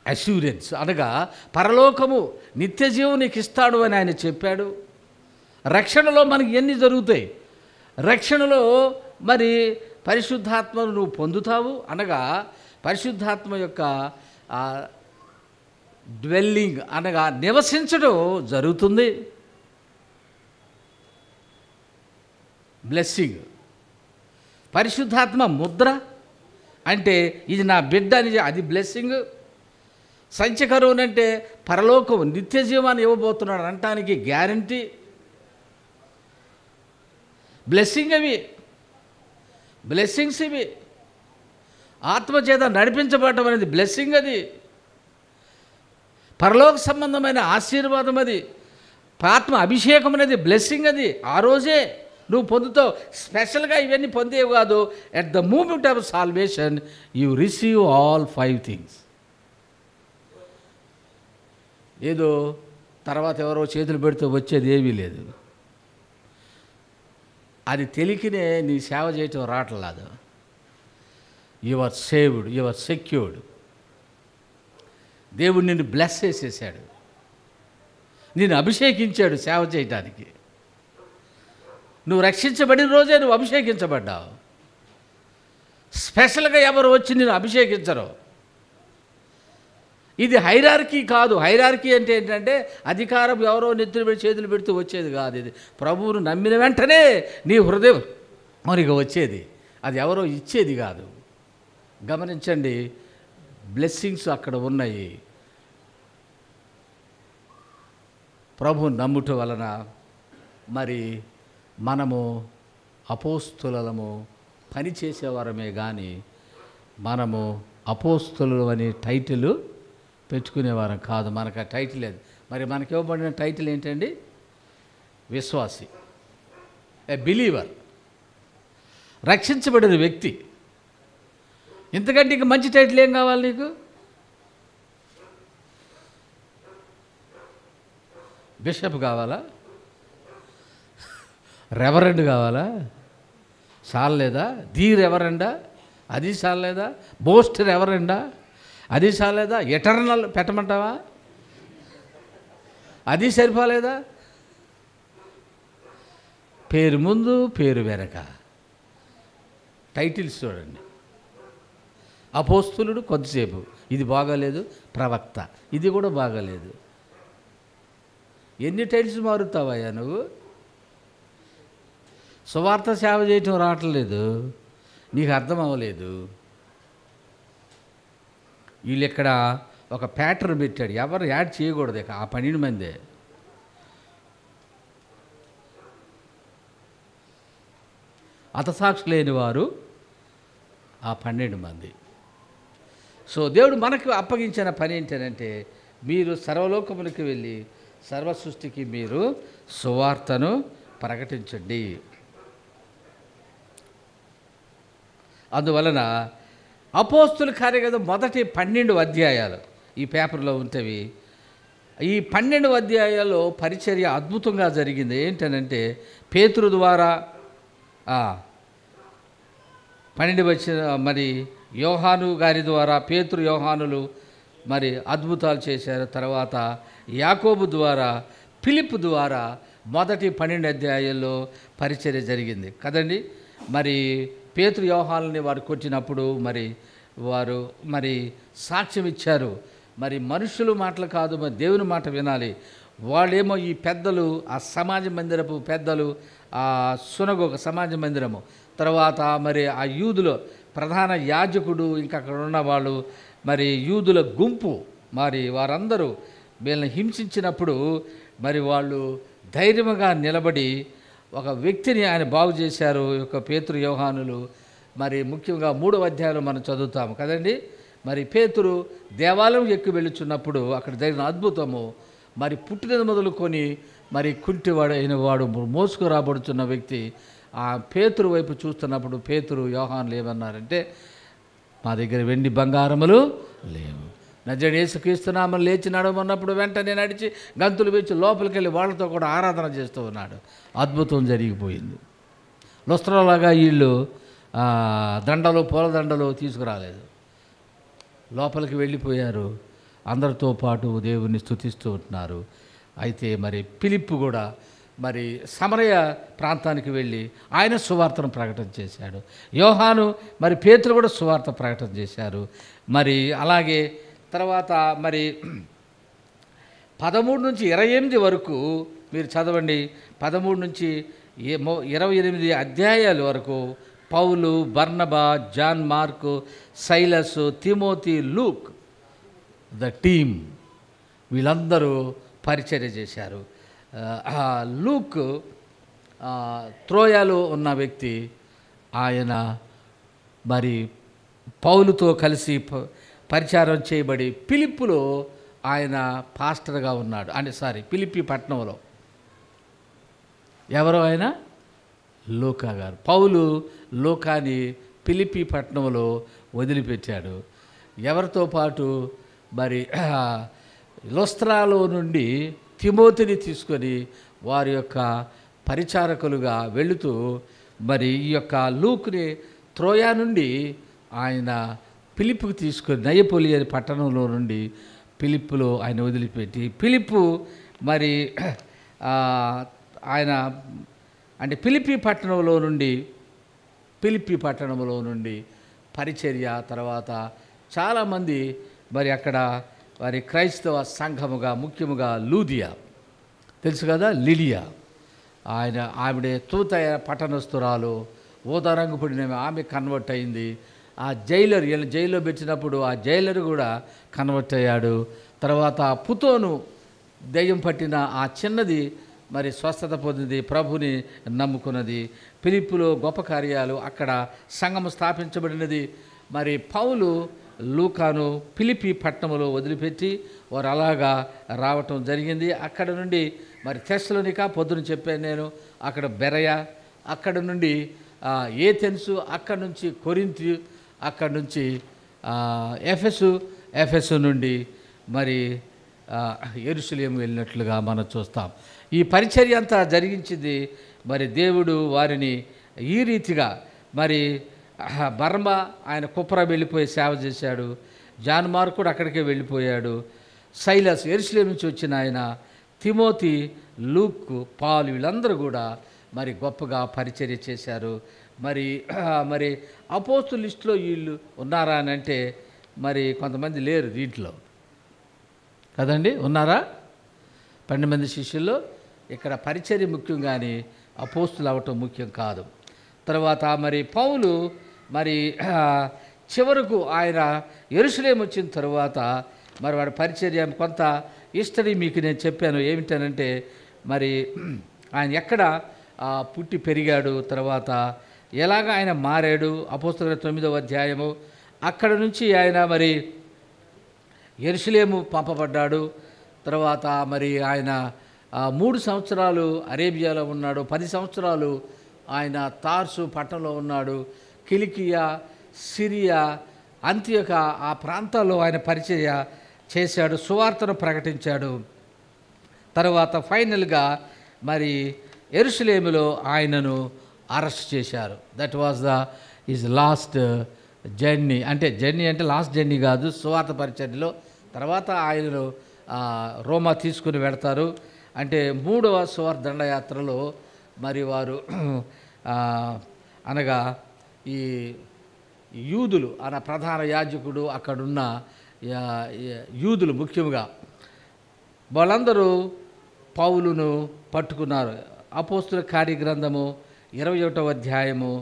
అష్యూరెన్స్, అనగా పరలోకము నిత్య జీవం నీకు ఇస్తాడు అని ఆయన చెప్పాడు. రక్షణలో మనకి ఎన్ని జరుగుతాయి? రక్షణలో మరి పరిశుద్ధాత్మను నువ్వు పొందుతావు, అనగా పరిశుద్ధాత్మ యొక్క డ్వెల్లింగ్, అనగా నివసించడం జరుగుతుంది. బ్లెస్సింగ్. పరిశుద్ధాత్మ ముద్ర అంటే ఇది నా బిడ్డ అని, అది బ్లెస్సింగ్. సంచకరువునంటే పరలోకం నిత్య జీవాన్ని ఇవ్వబోతున్నాడు అనటానికి గ్యారంటీ. బ్లెస్సింగ్ అవి, బ్లెస్సింగ్స్ ఇవి. ఆత్మచేత నడిపించబడటం అనేది బ్లెస్సింగ్. అది పరలోక సంబంధమైన ఆశీర్వాదం. అది ఆత్మ అభిషేకం అనేది బ్లెస్సింగ్. అది ఆ రోజే నువ్వు పొందుతావు. స్పెషల్గా ఇవన్నీ పొందేవి కాదు. At the moment of salvation you receive all 5 things. ఏదో తర్వాత ఎవరో చేతులు పెడితే వచ్చేది ఏమీ లేదు. అది తెలికినే నీ సేవ చేయటం రావట్లేదు. You are saved, you are secured. దేవుడు నిన్ను బ్లెస్ చేసేసాడు, నిన్ను అభిషేకించాడు సేవ చేయటానికి. నువ్వు రక్షించబడిన రోజే నువ్వు అభిషేకించబడ్డావు. స్పెషల్గా ఎవరు వచ్చి నిన్ను అభిషేకించరు. ఇది హైరార్కీ కాదు. హైరార్కీ అంటే ఏంటంటే అధికారం ఎవరో నెత్తులు పెట్టి చేతులు పెడితే వచ్చేది కాదు. ఇది ప్రభువును నమ్మిన వెంటనే నీ హృదయం మనకి వచ్చేది. అది ఎవరో ఇచ్చేది కాదు. గమనించండి, బ్లెస్సింగ్స్ అక్కడ ఉన్నాయి. ప్రభు నమ్ముట వలన మరి మనము అపోస్తులము పనిచేసేవారమే కానీ మనము అపోస్తులు అనే టైటిల్ పెట్టుకునేవారం కాదు. మనకు ఆ టైటిల్ లేదు. మరి మనకి ఇవ్వబడిన టైటిల్ ఏంటండి? విశ్వాసి, ఏ బిలీవర్, రక్షించబడిన వ్యక్తి. ఇంతకంటే ఇంక మంచి టైటిల్ ఏం కావాలి నీకు? బిషప్ కావాలా? రెవరెండ్ కావాలా? చాలేదా? ది రెవరెండా? అది చాలేదా? బోస్ట్ రెవరెండా? అది చాలేదా? ఎటర్నల్ పెట్టమంటావా? అది సరిపోలేదా? పేరు ముందు పేరు వెనక టైటిల్స్ చూడండి. అపోస్తులుడు కొద్దిసేపు, ఇది బాగాలేదు. ప్రవక్త, ఇది కూడా బాగాలేదు. ఎన్ని టైటిల్స్ మారుతావయ్యా నువ్వు? సువార్త సేవ చేయటం రావట్లేదు, నీకు అర్థం అవ్వలేదు. వీళ్ళు ఇక్కడ ఒక ప్యాటర్న్ పెట్టాడు, ఎవరు యాడ్ చేయకూడదు. ఇక ఆ 12 మందే. హతసాక్షి లేని వారు ఆ 12 మంది. సో దేవుడు మనకు అప్పగించిన పని ఏంటంటే, మీరు సర్వలోకమునికి వెళ్ళి సర్వ సృష్టికి మీరు సువార్తను ప్రకటించండి. అందువలన అపోస్తుల కార్యగ్రంథం మొదటి 12 అధ్యాయాలు ఈ పేపర్లో ఉంటవి. ఈ 12 అధ్యాయాల్లో పరిచర్య అద్భుతంగా జరిగింది. ఏంటనంటే, పేతురు ద్వారా 12 వచ్చిన మరి యోహాను గారి ద్వారా పేతురు యోహానులు మరి అద్భుతాలు చేశారు. తర్వాత యాకోబు ద్వారా, ఫిలిప్ ద్వారా మొదటి 12 అధ్యాయాల్లో పరిచర్య జరిగింది కదండి. మరి పేతురు యోహానుని వారు కొట్టినప్పుడు మరి వారు మరి సాక్ష్యం ఇచ్చారు. మరి మనుషులు మాటలు కాదు, మరి దేవుని మాట వినాలి. వాళ్ళేమో ఈ పెద్దలు, ఆ సమాజ మందిరపు పెద్దలు, ఆ సునగోగ సమాజ మందిరము, తర్వాత మరి ఆ యూదులో ప్రధాన యాజకుడు, ఇంకా అక్కడ ఉన్న వాళ్ళు, మరి యూదుల గుంపు, మరి వారందరూ వీళ్ళని హింసించినప్పుడు మరి వాళ్ళు ధైర్యంగా నిలబడి ఒక వ్యక్తిని ఆయన బాగు చేశారు. ఈ యొక్క పేతురు యోహానులు. మరి ముఖ్యంగా 3వ అధ్యాయంలో మనం చదువుతాము కదండి. మరి పేతురు దేవాలయం ఎక్కి వెళ్ళుచున్నప్పుడు అక్కడ జరిగిన అద్భుతము, మరి పుట్టినది మొదలుకొని మరి కుంటివాడు అయిన వాడు మోసుకు రాబడుతున్న వ్యక్తి ఆ పేతురు వైపు చూస్తున్నప్పుడు పేతురు యోహానులు ఏమన్నారంటే, మా దగ్గర వెండి బంగారములు లేవు, నజరేయుడైన యేసుక్రీస్తు నామమున లేచి నడవమన్నప్పుడు వెంటనే నడిచి గంతులు వేసి లోపలికి వెళ్ళి వాళ్ళతో కూడా ఆరాధన చేస్తూ ఉన్నాడు. అద్భుతం జరిగిపోయింది. లుస్త్రలాగా వీళ్ళు దండలు, పూలదండలు తీసుకురాలేదు, లోపలికి వెళ్ళిపోయారు. అందరితో పాటు దేవుని స్తుతిస్తూ ఉంటున్నారు. అయితే మరి ఫిలిప్పు కూడా మరి సమరయ ప్రాంతానికి వెళ్ళి ఆయన సువార్తను ప్రకటన చేశాడు. యోహాను మరి పేతురు కూడా సువార్త ప్రకటన చేశారు. మరి అలాగే తర్వాత మరి 13 నుంచి 28 వరకు మీరు చదవండి. 13 నుంచి 28 అధ్యాయాల వరకు పౌలు, బర్నబా, John Mark, Silas, Timothy, Luke, the team, వీళ్ళందరూ పరిచర్య చేశారు. లూక్ త్రోయాలో ఉన్న వ్యక్తి, ఆయన మరి పౌలుతో కలిసి పరిచారం చేయబడి ఫిలిప్పులో ఆయన పాస్టర్గా ఉన్నాడు. ఫిలిప్పి పట్టణంలో. ఎవరో ఆయన? లూకా గారు. పౌలు లూకాని ఫిలిప్పి పట్టణంలో వదిలిపెట్టాడు. ఎవరితో పాటు? మరి లుస్త్రాలో నుండి తిమోతిని తీసుకొని వారి యొక్క పరిచారకులుగా వెళుతూ మరి ఈ యొక్క లూక్ని త్రోయా నుండి ఆయన ఫిలిప్పుకి తీసుకొని నయపొలి అనే పట్టణంలో నుండి ఫిలిప్పులో ఆయన వదిలిపెట్టి, ఫిలిప్పు మరి ఆయన అంటే ఫిలిప్పి పట్టణంలో నుండి పరిచర్య. తర్వాత చాలామంది మరి అక్కడ వారి క్రైస్తవ సంఘముగా, ముఖ్యముగా లూదియా తెలుసు కదా, లిడియా, ఆవిడ తూతయ పట్టణస్తురాలు, ఊదారంగు పడిన ఆమె కన్వర్ట్ అయింది. ఆ జైలర్, వీళ్ళ జైల్లో పెట్టినప్పుడు ఆ జైలర్ కూడా కన్వర్ట్ అయ్యాడు. తర్వాత పుతోను దెయ్యం పట్టిన ఆ చిన్నది మరి స్వస్థత పొందింది, ప్రభుని నమ్ముకున్నది. ఫిలిప్పులో గొప్ప కార్యాలు, అక్కడ సంఘము స్థాపించబడినది. మరి పౌలు లూకాను ఫిలిప్పి పట్టణంలో వదిలిపెట్టి వారు అలాగా రావటం జరిగింది. అక్కడ నుండి మరి తెస్సలోనిక, పొద్దున చెప్పాను నేను, అక్కడ బెరయ, అక్కడ నుండి ఏథెన్సు, అక్కడ నుంచి కొరింథు, అక్కడ నుంచి ఎఫెసు నుండి మరి యెరూషలేము వెళ్ళినట్లుగా మనం చూస్తాం. ఈ పరిచర్య అంతా జరిగించింది. మరి దేవుడు వారిని ఈ రీతిగా, మరి బర్మ ఆయన కుప్ర వెళ్ళిపోయి సేవ చేశాడు. జాన్ మార్క్ కూడా అక్కడికే వెళ్ళిపోయాడు. సైలస్ యెరూషలేము నుంచి వచ్చిన ఆయన, తిమోతి, లూక్, పాలు వీళ్ళందరూ కూడా మరి గొప్పగా పరిచర్య చేశారు. మరి అపోస్తుల లిస్టులో వీళ్ళు ఉన్నారా అని అంటే మరి కొంతమంది లేరు దీంట్లో కదండి. ఉన్నారా? 12 మంది శిష్యుల్లో ఇక్కడ పరిచర్య ముఖ్యం కానీ అపోస్తులు అవ్వటం ముఖ్యం కాదు. తర్వాత మరి పౌలు మరి చివరకు ఆయన యెరూషలేము వచ్చిన తర్వాత మరి వాడి పరిచర్య కొంత హిస్టరీ మీకు నేను చెప్పాను. ఏమిటనంటే మరి ఆయన ఎక్కడ పుట్టి పెరిగాడు, తర్వాత ఎలాగ ఆయన మారాడు, అపోస్తలుల 9వ అధ్యాయము. అక్కడ నుంచి ఆయన మరి యెరూషలేము పంపబడ్డాడు. తర్వాత మరి ఆయన 3 సంవత్సరాలు అరేబియాలో ఉన్నాడు, 10 సంవత్సరాలు ఆయన తార్సు పట్టణంలో ఉన్నాడు. కిలికియా, సిరియా, అంత్యోక ఆ ప్రాంతాల్లో ఆయన పరిచర్య చేశాడు, సువార్తను ప్రకటించాడు. తర్వాత ఫైనల్గా మరి యెరూషలేములో ఆయనను అరెస్ట్ చేశారు. That was his last journey. Journey అంటే లాస్ట్ జర్నీ కాదు, సువార్త పరిచర్యలో. తర్వాత ఆయనను రోమా తీసుకుని వెడతారు. అంటే 3వ సువార్త దండయాత్రలో మరి వారు అనగా ఈ యూదులు అన్న ప్రధాన యాజకుడు, అక్కడున్న యూదులు ముఖ్యంగా వాళ్ళందరూ పౌలును పట్టుకున్నారు. అపోస్తుల కార్యగ్రంథము 21వ అధ్యాయము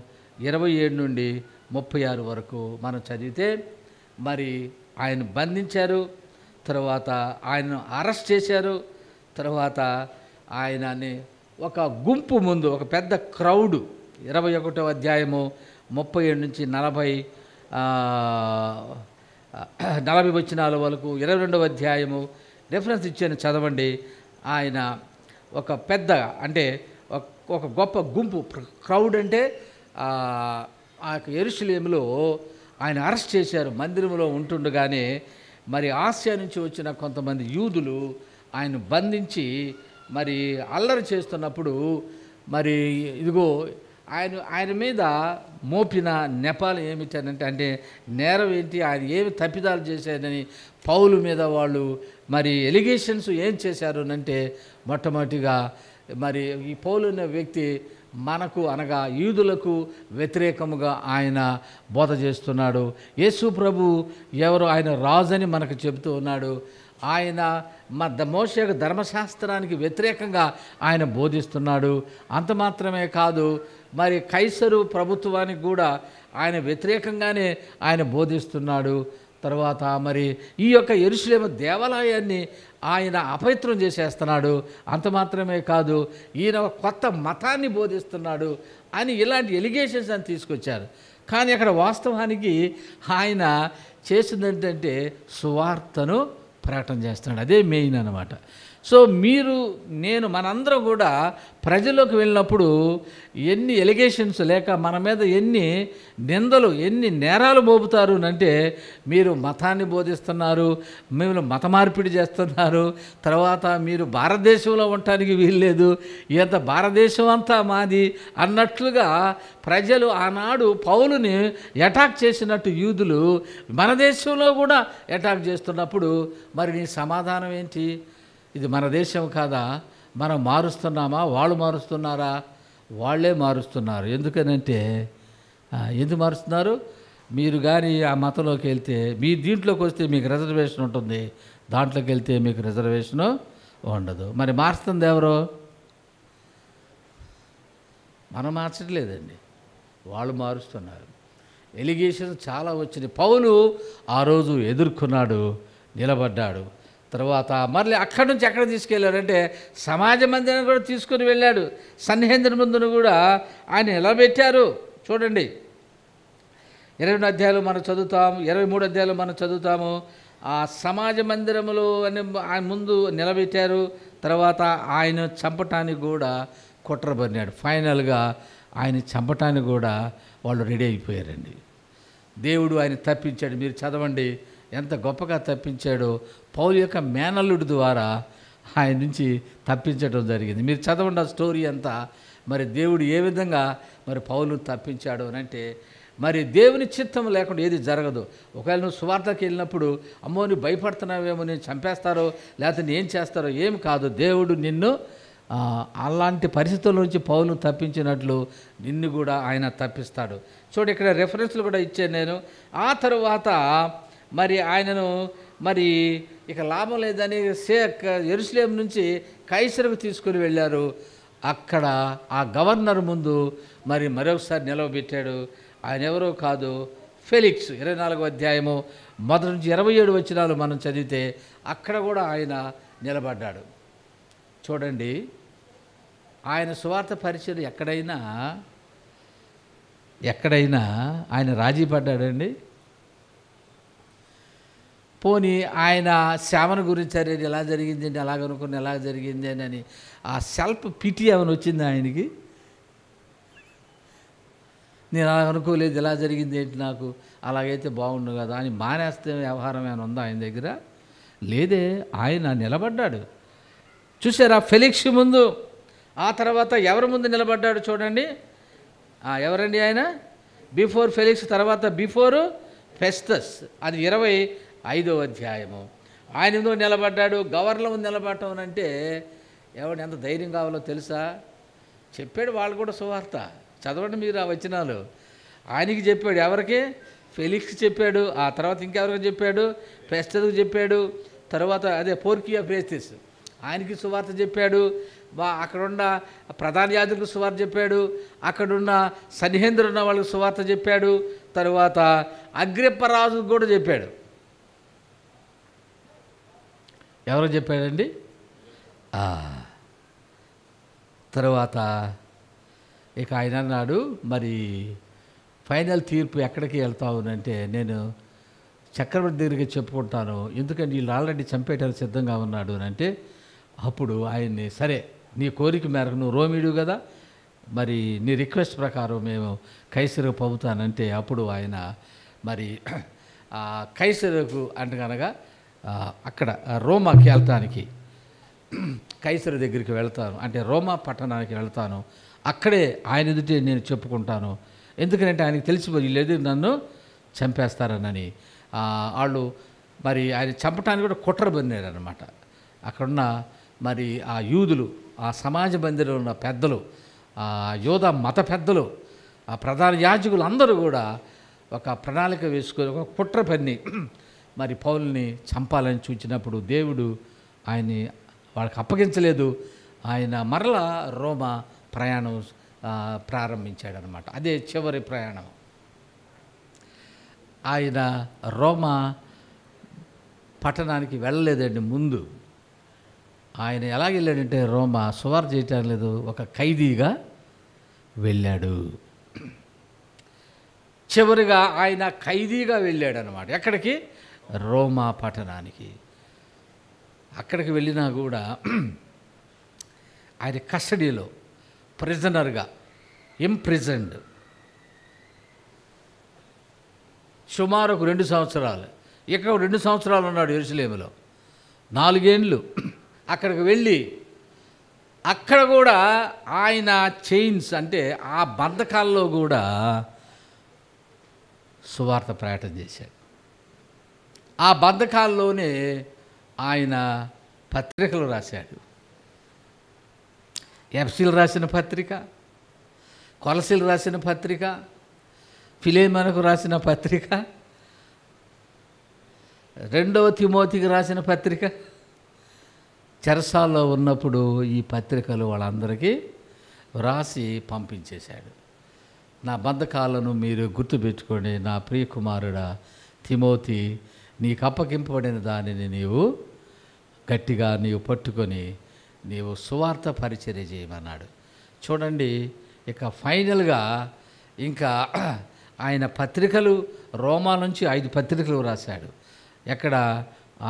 27 నుండి 36 వరకు మనం చదివితే మరి ఆయన బంధించారు, తర్వాత ఆయనను అరెస్ట్ చేశారు. తర్వాత ఆయనని ఒక గుంపు ముందు, ఒక పెద్ద క్రౌడ్, 21వ అధ్యాయము 37 నుంచి 40 వచనాల వరకు, 22వ అధ్యాయము రెఫరెన్స్ ఇచ్చాను చదవండి. ఆయన ఒక పెద్ద ఒక గొప్ప గుంపు, క్రౌడ్ అంటే ఆ యెరూషలేములో ఆయన అరెస్ట్ చేశారు. మందిరంలో ఉంటుండగానే మరి ఆసియా నుంచి వచ్చిన కొంతమంది యూదులు ఆయన బంధించి మరి అల్లరి చేస్తున్నప్పుడు మరి ఇదిగో ఆయన మీద మోపిన నెపాలు ఏమిటంటే నేరం ఏంటి, ఆయన ఏమి తప్పిదాలు చేశారని పౌలు మీద వాళ్ళు మరి ఎలిగేషన్స్ ఏం చేశారు అంటే మొట్టమొదటిగా మరి ఈ పౌలు అనే వ్యక్తి మనకు అనగా యూదులకు వ్యతిరేకముగా ఆయన బోధ చేస్తున్నాడు. యేసు ప్రభు ఎవరు, ఆయన రాజని మనకు చెబుతూ ఉన్నాడు. ఆయన మోషే ధర్మశాస్త్రానికి వ్యతిరేకంగా ఆయన బోధిస్తున్నాడు. అంత మాత్రమే కాదు, మరి కైసరు ప్రభుత్వానికి కూడా ఆయన వ్యతిరేకంగానే ఆయన బోధిస్తున్నాడు. తర్వాత మరి ఈ యొక్క యెరూషలేము దేవాలయాన్ని ఆయన అపవిత్రం చేసేస్తున్నాడు. అంత మాత్రమే కాదు, ఈయన కొత్త మతాన్ని బోధిస్తున్నాడు అని ఇలాంటి ఎలిగేషన్స్ అని తీసుకొచ్చారు. కానీ అక్కడ వాస్తవానికి ఆయన చేసింది ఏంటంటే సువార్తను ప్రకటన చేస్తున్నాడు. అదే మెయిన్ అన్నమాట. సో నేను మనందరం కూడా ప్రజల్లోకి వెళ్ళినప్పుడు ఎన్ని ఎలిగేషన్స్ లేక మన మీద ఎన్ని నిందలు, ఎన్ని నేరాలు మోపుతారు అంటే మీరు మతాన్ని బోధిస్తున్నారు, మేము మత మార్పిడి చేస్తున్నారు, తర్వాత మీరు భారతదేశంలో ఉండటానికి వీల్లేదు, ఇంత భారతదేశం అంతా మాది అన్నట్లుగా ప్రజలు ఆనాడు పౌలుని అటాక్ చేసినట్టు యూదులు మన దేశంలో కూడా అటాక్ చేస్తున్నప్పుడు మరి నీ సమాధానం ఏంటి? ఇది మన దేశం కాదా? మనం మారుస్తున్నామా? వాళ్ళు మారుస్తున్నారా? వాళ్ళే మారుస్తున్నారు. ఎందుకనంటే ఎందుకు మారుస్తున్నారు? మీరు కానీ ఆ మతంలోకి వెళ్తే, మీ దీంట్లోకి వస్తే మీకు రిజర్వేషన్ ఉంటుంది, దాంట్లోకి వెళ్తే మీకు రిజర్వేషను ఉండదు. మరి మారుస్తుంది ఎవరు? మనం మార్చట్లేదండి, వాళ్ళు మారుస్తున్నారు. ఎలిగేషన్స్ చాలా వచ్చినాయి. పౌలు ఆ రోజు ఎదుర్కొన్నాడు, నిలబడ్డాడు. తర్వాత మళ్ళీ అక్కడి నుంచి ఎక్కడ తీసుకెళ్ళాడంటే సమాజ మందిరం కూడా తీసుకుని వెళ్ళాడు. సన్నిహేంద్రుని ముందును కూడా ఆయన ఎలా పెట్టారు చూడండి. 22 అధ్యాయాలు మనం చదువుతాము, 23 అధ్యాయాలు మనం చదువుతాము. ఆ సమాజ మందిరములో అని ఆయన ముందు నిలబెట్టారు. తర్వాత ఆయన చంపటానికి కూడా కుట్ర పన్నాడు. ఫైనల్గా ఆయన చంపటానికి కూడా వాళ్ళు రెడీ అయిపోయారండి. దేవుడు ఆయన తప్పించాడు. మీరు చదవండి ఎంత గొప్పగా తప్పించాడో. పౌలు యొక్క మేనల్లుడి ద్వారా ఆయన నుంచి తప్పించడం జరిగింది. మీరు చదవండి ఆ స్టోరీ అంతా. మరి దేవుడు ఏ విధంగా మరి పౌలును తప్పించాడు అని అంటే మరి దేవుని చిత్తం లేకుండా ఏది జరగదు. ఒకవేళ నువ్వు సువార్తకి వెళ్ళినప్పుడు అమ్మో నువ్వు భయపడుతున్నావేమో, నేను చంపేస్తారో లేకపోతే నేను ఏం చేస్తారో, ఏం కాదు. దేవుడు నిన్ను అలాంటి పరిస్థితుల నుంచి పౌలును తప్పించినట్లు నిన్ను కూడా ఆయన తప్పిస్తాడు. చూడు ఇక్కడ రెఫరెన్స్లు కూడా ఇచ్చాను నేను. ఆ తరువాత మరి ఆయనను మరి ఇక లాభం లేదని యెరూషలేము నుంచి కైసరుకు తీసుకుని వెళ్ళారు. అక్కడ ఆ గవర్నర్ ముందు మరి మరొకసారి నిలవబెట్టాడు. ఆయన ఎవరో కాదు, ఫెలిక్స్. 24వ అధ్యాయము మొదటి నుంచి 27 వచనాలు మనం చదివితే అక్కడ కూడా ఆయన నిలబడ్డాడు. చూడండి, ఆయన సువార్త పరిచయం ఎక్కడైనా ఆయన రాజీ పడ్డాడండి. పోనీ ఆయన సేవన గురించి అరే ఎలా జరిగిందండి, అలాగనుకుని ఎలా జరిగింది అని ఆ సెల్ఫ్ పిటి ఏమైనా వచ్చింది ఆయనకి? నేను అలా అనుకోలేదు, ఎలా జరిగింది ఏంటి, నాకు అలాగైతే బాగుండు కదా అని మానేస్తే వ్యవహారం ఏమైనా ఉందా ఆయన దగ్గర? లేదే, ఆయన నిలబడ్డాడు. చూసారా, ఫెలిక్స్ ముందు. ఆ తర్వాత ఎవరి ముందు నిలబడ్డాడు చూడండి. ఎవరండి ఆయన? బిఫోర్ ఫెలిక్స్, తర్వాత బిఫోర్ ఫెస్తస్. అది 25వ అధ్యాయము. ఆయన ముందు నిలబడ్డాడు. గవర్నర్ ముందు నిలబడటం అంటే ఎవరు ఎంత ధైర్యం కావాలో తెలుసా? చెప్పాడు వాళ్ళు కూడా సువార్త. చదవండి మీరు ఆ వచనాలు. ఆయనకి చెప్పాడు. ఎవరికి? ఫెలిక్స్ చెప్పాడు. ఆ తర్వాత ఇంకెవరికి చెప్పాడు? ఫెస్తస్కు చెప్పాడు. తర్వాత అదే పోర్కియా ఫెస్తస్ ఆయనకి సువార్త చెప్పాడు. అక్కడున్న ప్రధాన యాజకులకు సువార్త చెప్పాడు. అక్కడున్న సన్హెద్రిన్ ఉన్న వాళ్ళకి సువార్త చెప్పాడు. తర్వాత అగ్రిప్పరాజుకు కూడా చెప్పాడు. ఎవరో చెప్పాడండి? తర్వాత ఇక ఆయన అన్నాడు, మరి ఫైనల్ తీర్పు ఎక్కడికి వెళ్తావునంటే నేను చక్రవర్తి దగ్గరికి చెప్పుకుంటాను, ఎందుకంటే వీళ్ళు ఆల్రెడీ చంపేయడానికి సిద్ధంగా ఉన్నాడు అని అంటే, అప్పుడు ఆయన్ని సరే నీ కోరిక మేరకు, నువ్వు రోమిడు కదా, మరి నీ రిక్వెస్ట్ ప్రకారం మేము కైసరుకు పంపుతానంటే, అప్పుడు ఆయన మరి కైసరుకు అంటగనగా అక్కడ రోమాకి వెళ్తానికి, కైసరు దగ్గరికి వెళ్తాను అంటే రోమా పట్టణానికి వెళ్తాను, అక్కడే ఆయన ఎదుటే నేను చెప్పుకుంటాను, ఎందుకంటే ఆయనకి తెలిసిపోయి వీళ్ళు ఎదురు నన్ను చంపేస్తారనని. వాళ్ళు మరి ఆయన చంపడానికి కూడా కుట్ర పొందారనమాట. అక్కడున్న మరి ఆ యూదులు, ఆ సమాజ మందిరంలో ఉన్న పెద్దలు, ఆ యోధా మత పెద్దలు, ఆ ప్రధాన యాజకులు అందరూ కూడా ఒక ప్రణాళిక వేసుకొని ఒక కుట్ర పన్ని మరి పౌలుని చంపాలని చూచినప్పుడు దేవుడు ఆయన్ని వాళ్ళకి అప్పగించలేదు. ఆయన మరలా రోమా ప్రయాణం ప్రారంభించాడనమాట. అదే చివరి ప్రయాణం. ఆయన రోమా పట్టణానికి వెళ్ళలేదండి. ముందు ఆయన ఎలాగ వెళ్ళాడంటే రోమా సువార్త చేయటం లేదు, ఒక ఖైదీగా వెళ్ళాడు. చివరిగా ఆయన ఖైదీగా వెళ్ళాడనమాట. ఎక్కడికి? రోమా పట్టణానికి. అక్కడికి వెళ్ళినా కూడా ఆయన కస్టడీలో ప్రిజనర్గా ఇంప్రిజన్డ్ సుమారు ఒక 2 సంవత్సరాలు. ఇక్కడ 2 సంవత్సరాలు ఉన్నాడు యెరూషలేములో, 4 ఏండ్లు. అక్కడికి వెళ్ళి అక్కడ కూడా ఆయన చైన్స్ అంటే ఆ బంధకాల్లో కూడా సువార్త ప్రకటన చేశాడు. ఆ బంధకాల్లోనే ఆయన పత్రికలు రాశాడు. ఎఫ్సీలు రాసిన పత్రిక, కొలసీలు రాసిన పత్రిక, ఫిలేమోనుకు రాసిన పత్రిక, 2వ తిమోతికి రాసిన పత్రిక, చెరసాల్లో ఉన్నప్పుడు ఈ పత్రికలు వాళ్ళందరికీ వ్రాసి పంపించేశాడు. నా బంధకాలను మీరు గుర్తుపెట్టుకోండి, నా ప్రియ కుమారుడా తిమోతి, నీకు అప్పగింపబడిన దానిని నీవు గట్టిగా నీవు పట్టుకొని నీవు సువార్త పరిచర్య చేయమన్నాడు. చూడండి, ఇక ఫైనల్గా ఇంకా ఆయన పత్రికలు రోమా నుంచి 5 పత్రికలు రాశాడు. ఎక్కడ?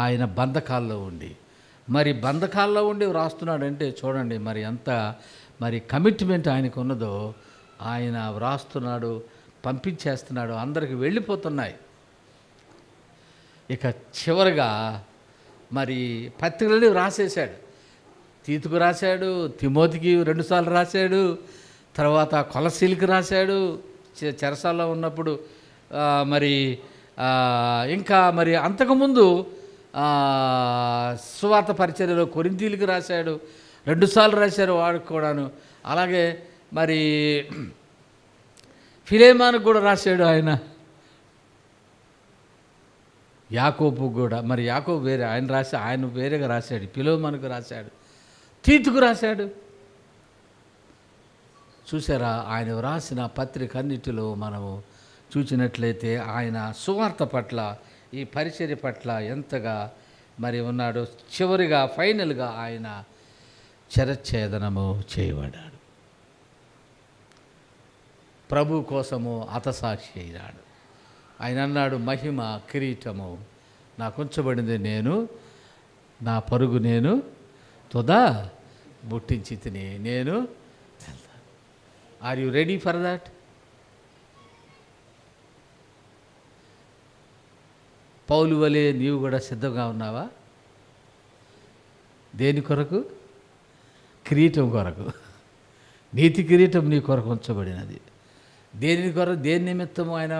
ఆయన బంధకాల్లో ఉండి. మరి బంధకాల్లో ఉండి వ్రాస్తున్నాడంటే చూడండి మరి ఎంత మరి కమిట్మెంట్ ఆయనకు ఉన్నదో. ఆయన వ్రాస్తున్నాడు, పంపించేస్తున్నాడు, అందరికి వెళ్ళిపోతున్నాయి. ఇక చివరిగా మరి పత్రికలని రాసేశాడు. తీతుకు రాశాడు, తిమోతికి 2 సార్లు రాశాడు, తర్వాత కొలసీలకి రాశాడు, చెరసాల్లో ఉన్నప్పుడు మరి ఇంకా మరి అంతకుముందు సువార్త పరిచర్యలో కొరింథీయులకు రాశాడు, 2 సార్లు రాశారు వాడికి కూడాను. అలాగే మరి ఫిలేమానుకు కూడా రాశాడు ఆయన, యాకోబుకు కూడా. మరి యాకోబు వేరే, ఆయన వేరేగా రాశాడు. ఫిలేమానుకు రాశాడు, తీతుకు రాశాడు. చూసారా, ఆయన రాసిన పత్రిక అన్నిటిలో మనము చూసినట్లయితే ఆయన సువార్త పట్ల, ఈ పరిచర్య పట్ల ఎంతగా మరి ఉన్నాడో. చివరిగా ఫైనల్గా ఆయన శిరచ్ఛేదనము చేయబడ్డాడు. ప్రభు కోసము హతసాక్షి అయినాడు. ఆయన అన్నాడు, మహిమ కిరీటము నాకు ఉంచబడింది, నేను నా పరుగు నేను తుదా ముట్టించి తిని నేను వెళ్తాను. Are you ready for that? Paul వలె నీవు కూడా సిద్ధంగా ఉన్నావా? దేని కొరకు? కిరీటం కొరకు. నీతి కిరీటం నీ కొరకు ఉంచబడినది. దేని కొరకు, దేని నిమిత్తము ఆయన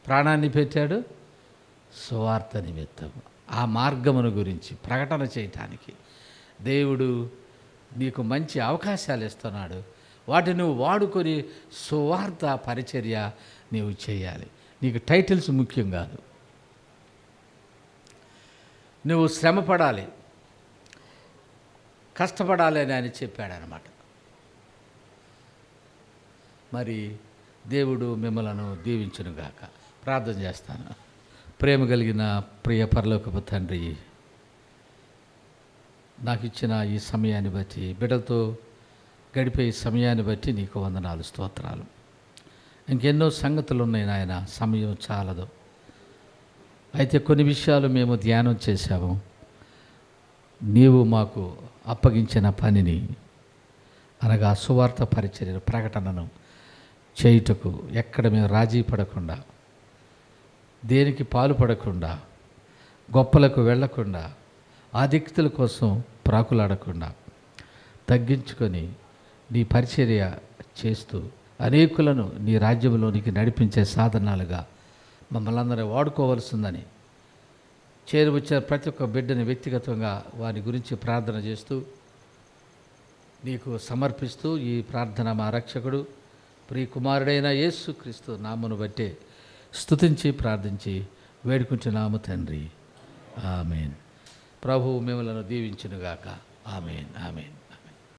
ప్రాణాన్ని పెట్టాడు? సువార్త నిమిత్తము. ఆ మార్గమును గురించి ప్రకటన చేయటానికి దేవుడు నీకు మంచి అవకాశాలు ఇస్తున్నాడు. వాటిని నువ్వు వాడుకొని సువార్త పరిచర్య నీవు చేయాలి. నీకు టైటిల్స్ ముఖ్యం కాదు. నువ్వు శ్రమపడాలి, కష్టపడాలి అని ఆయన చెప్పాడనమాట. మరి దేవుడు మిమ్మలను దీవించునుగాక. ప్రార్థన చేస్తాను. ప్రేమ కలిగిన ప్రియ పరలోకపు తండ్రి, నాకు ఇచ్చిన ఈ సమయాన్ని బట్టి, బిడ్డలతో గడిపే ఈ సమయాన్ని బట్టి నీకు వందనాలు, స్తోత్రాలు. ఇంకెన్నో సంగతులు ఉన్నాయి నాయన, సమయం చాలదు. అయితే కొన్ని విషయాలు మేము ధ్యానం చేశాము. నీవు మాకు అప్పగించిన పనిని, అనగా సువార్త పరిచర్య ప్రకటనను చేయుటకు ఎక్కడ మేము రాజీ పడకుండా, దేనికి పాలుపడకుండా, గొప్పలకు వెళ్లకుండా, ఆధిక్యతల కోసం ప్రాకులాడకుండా తగ్గించుకొని నీ పరిచర్య చేస్తూ అనేకులను నీ రాజ్యంలోనికి నడిపించే సాధనాలుగా మమ్మల్ని అందరూ వాడుకోవాల్సిందని చేరువచ్చిన ప్రతి ఒక్క బిడ్డని వ్యక్తిగతంగా వారి గురించి ప్రార్థన చేస్తూ నీకు సమర్పిస్తూ, ఈ ప్రార్థన మా రక్షకుడు ప్రియ కుమారుడైన యేసుక్రీస్తు నామమును బట్టే స్తుతించి ప్రార్థించి వేడుకుంటున్నాము తండ్రి. ఆమేన్. ప్రభువు మిమ్మలను దీవించునుగాక. ఆమేన్. ఆమేన్.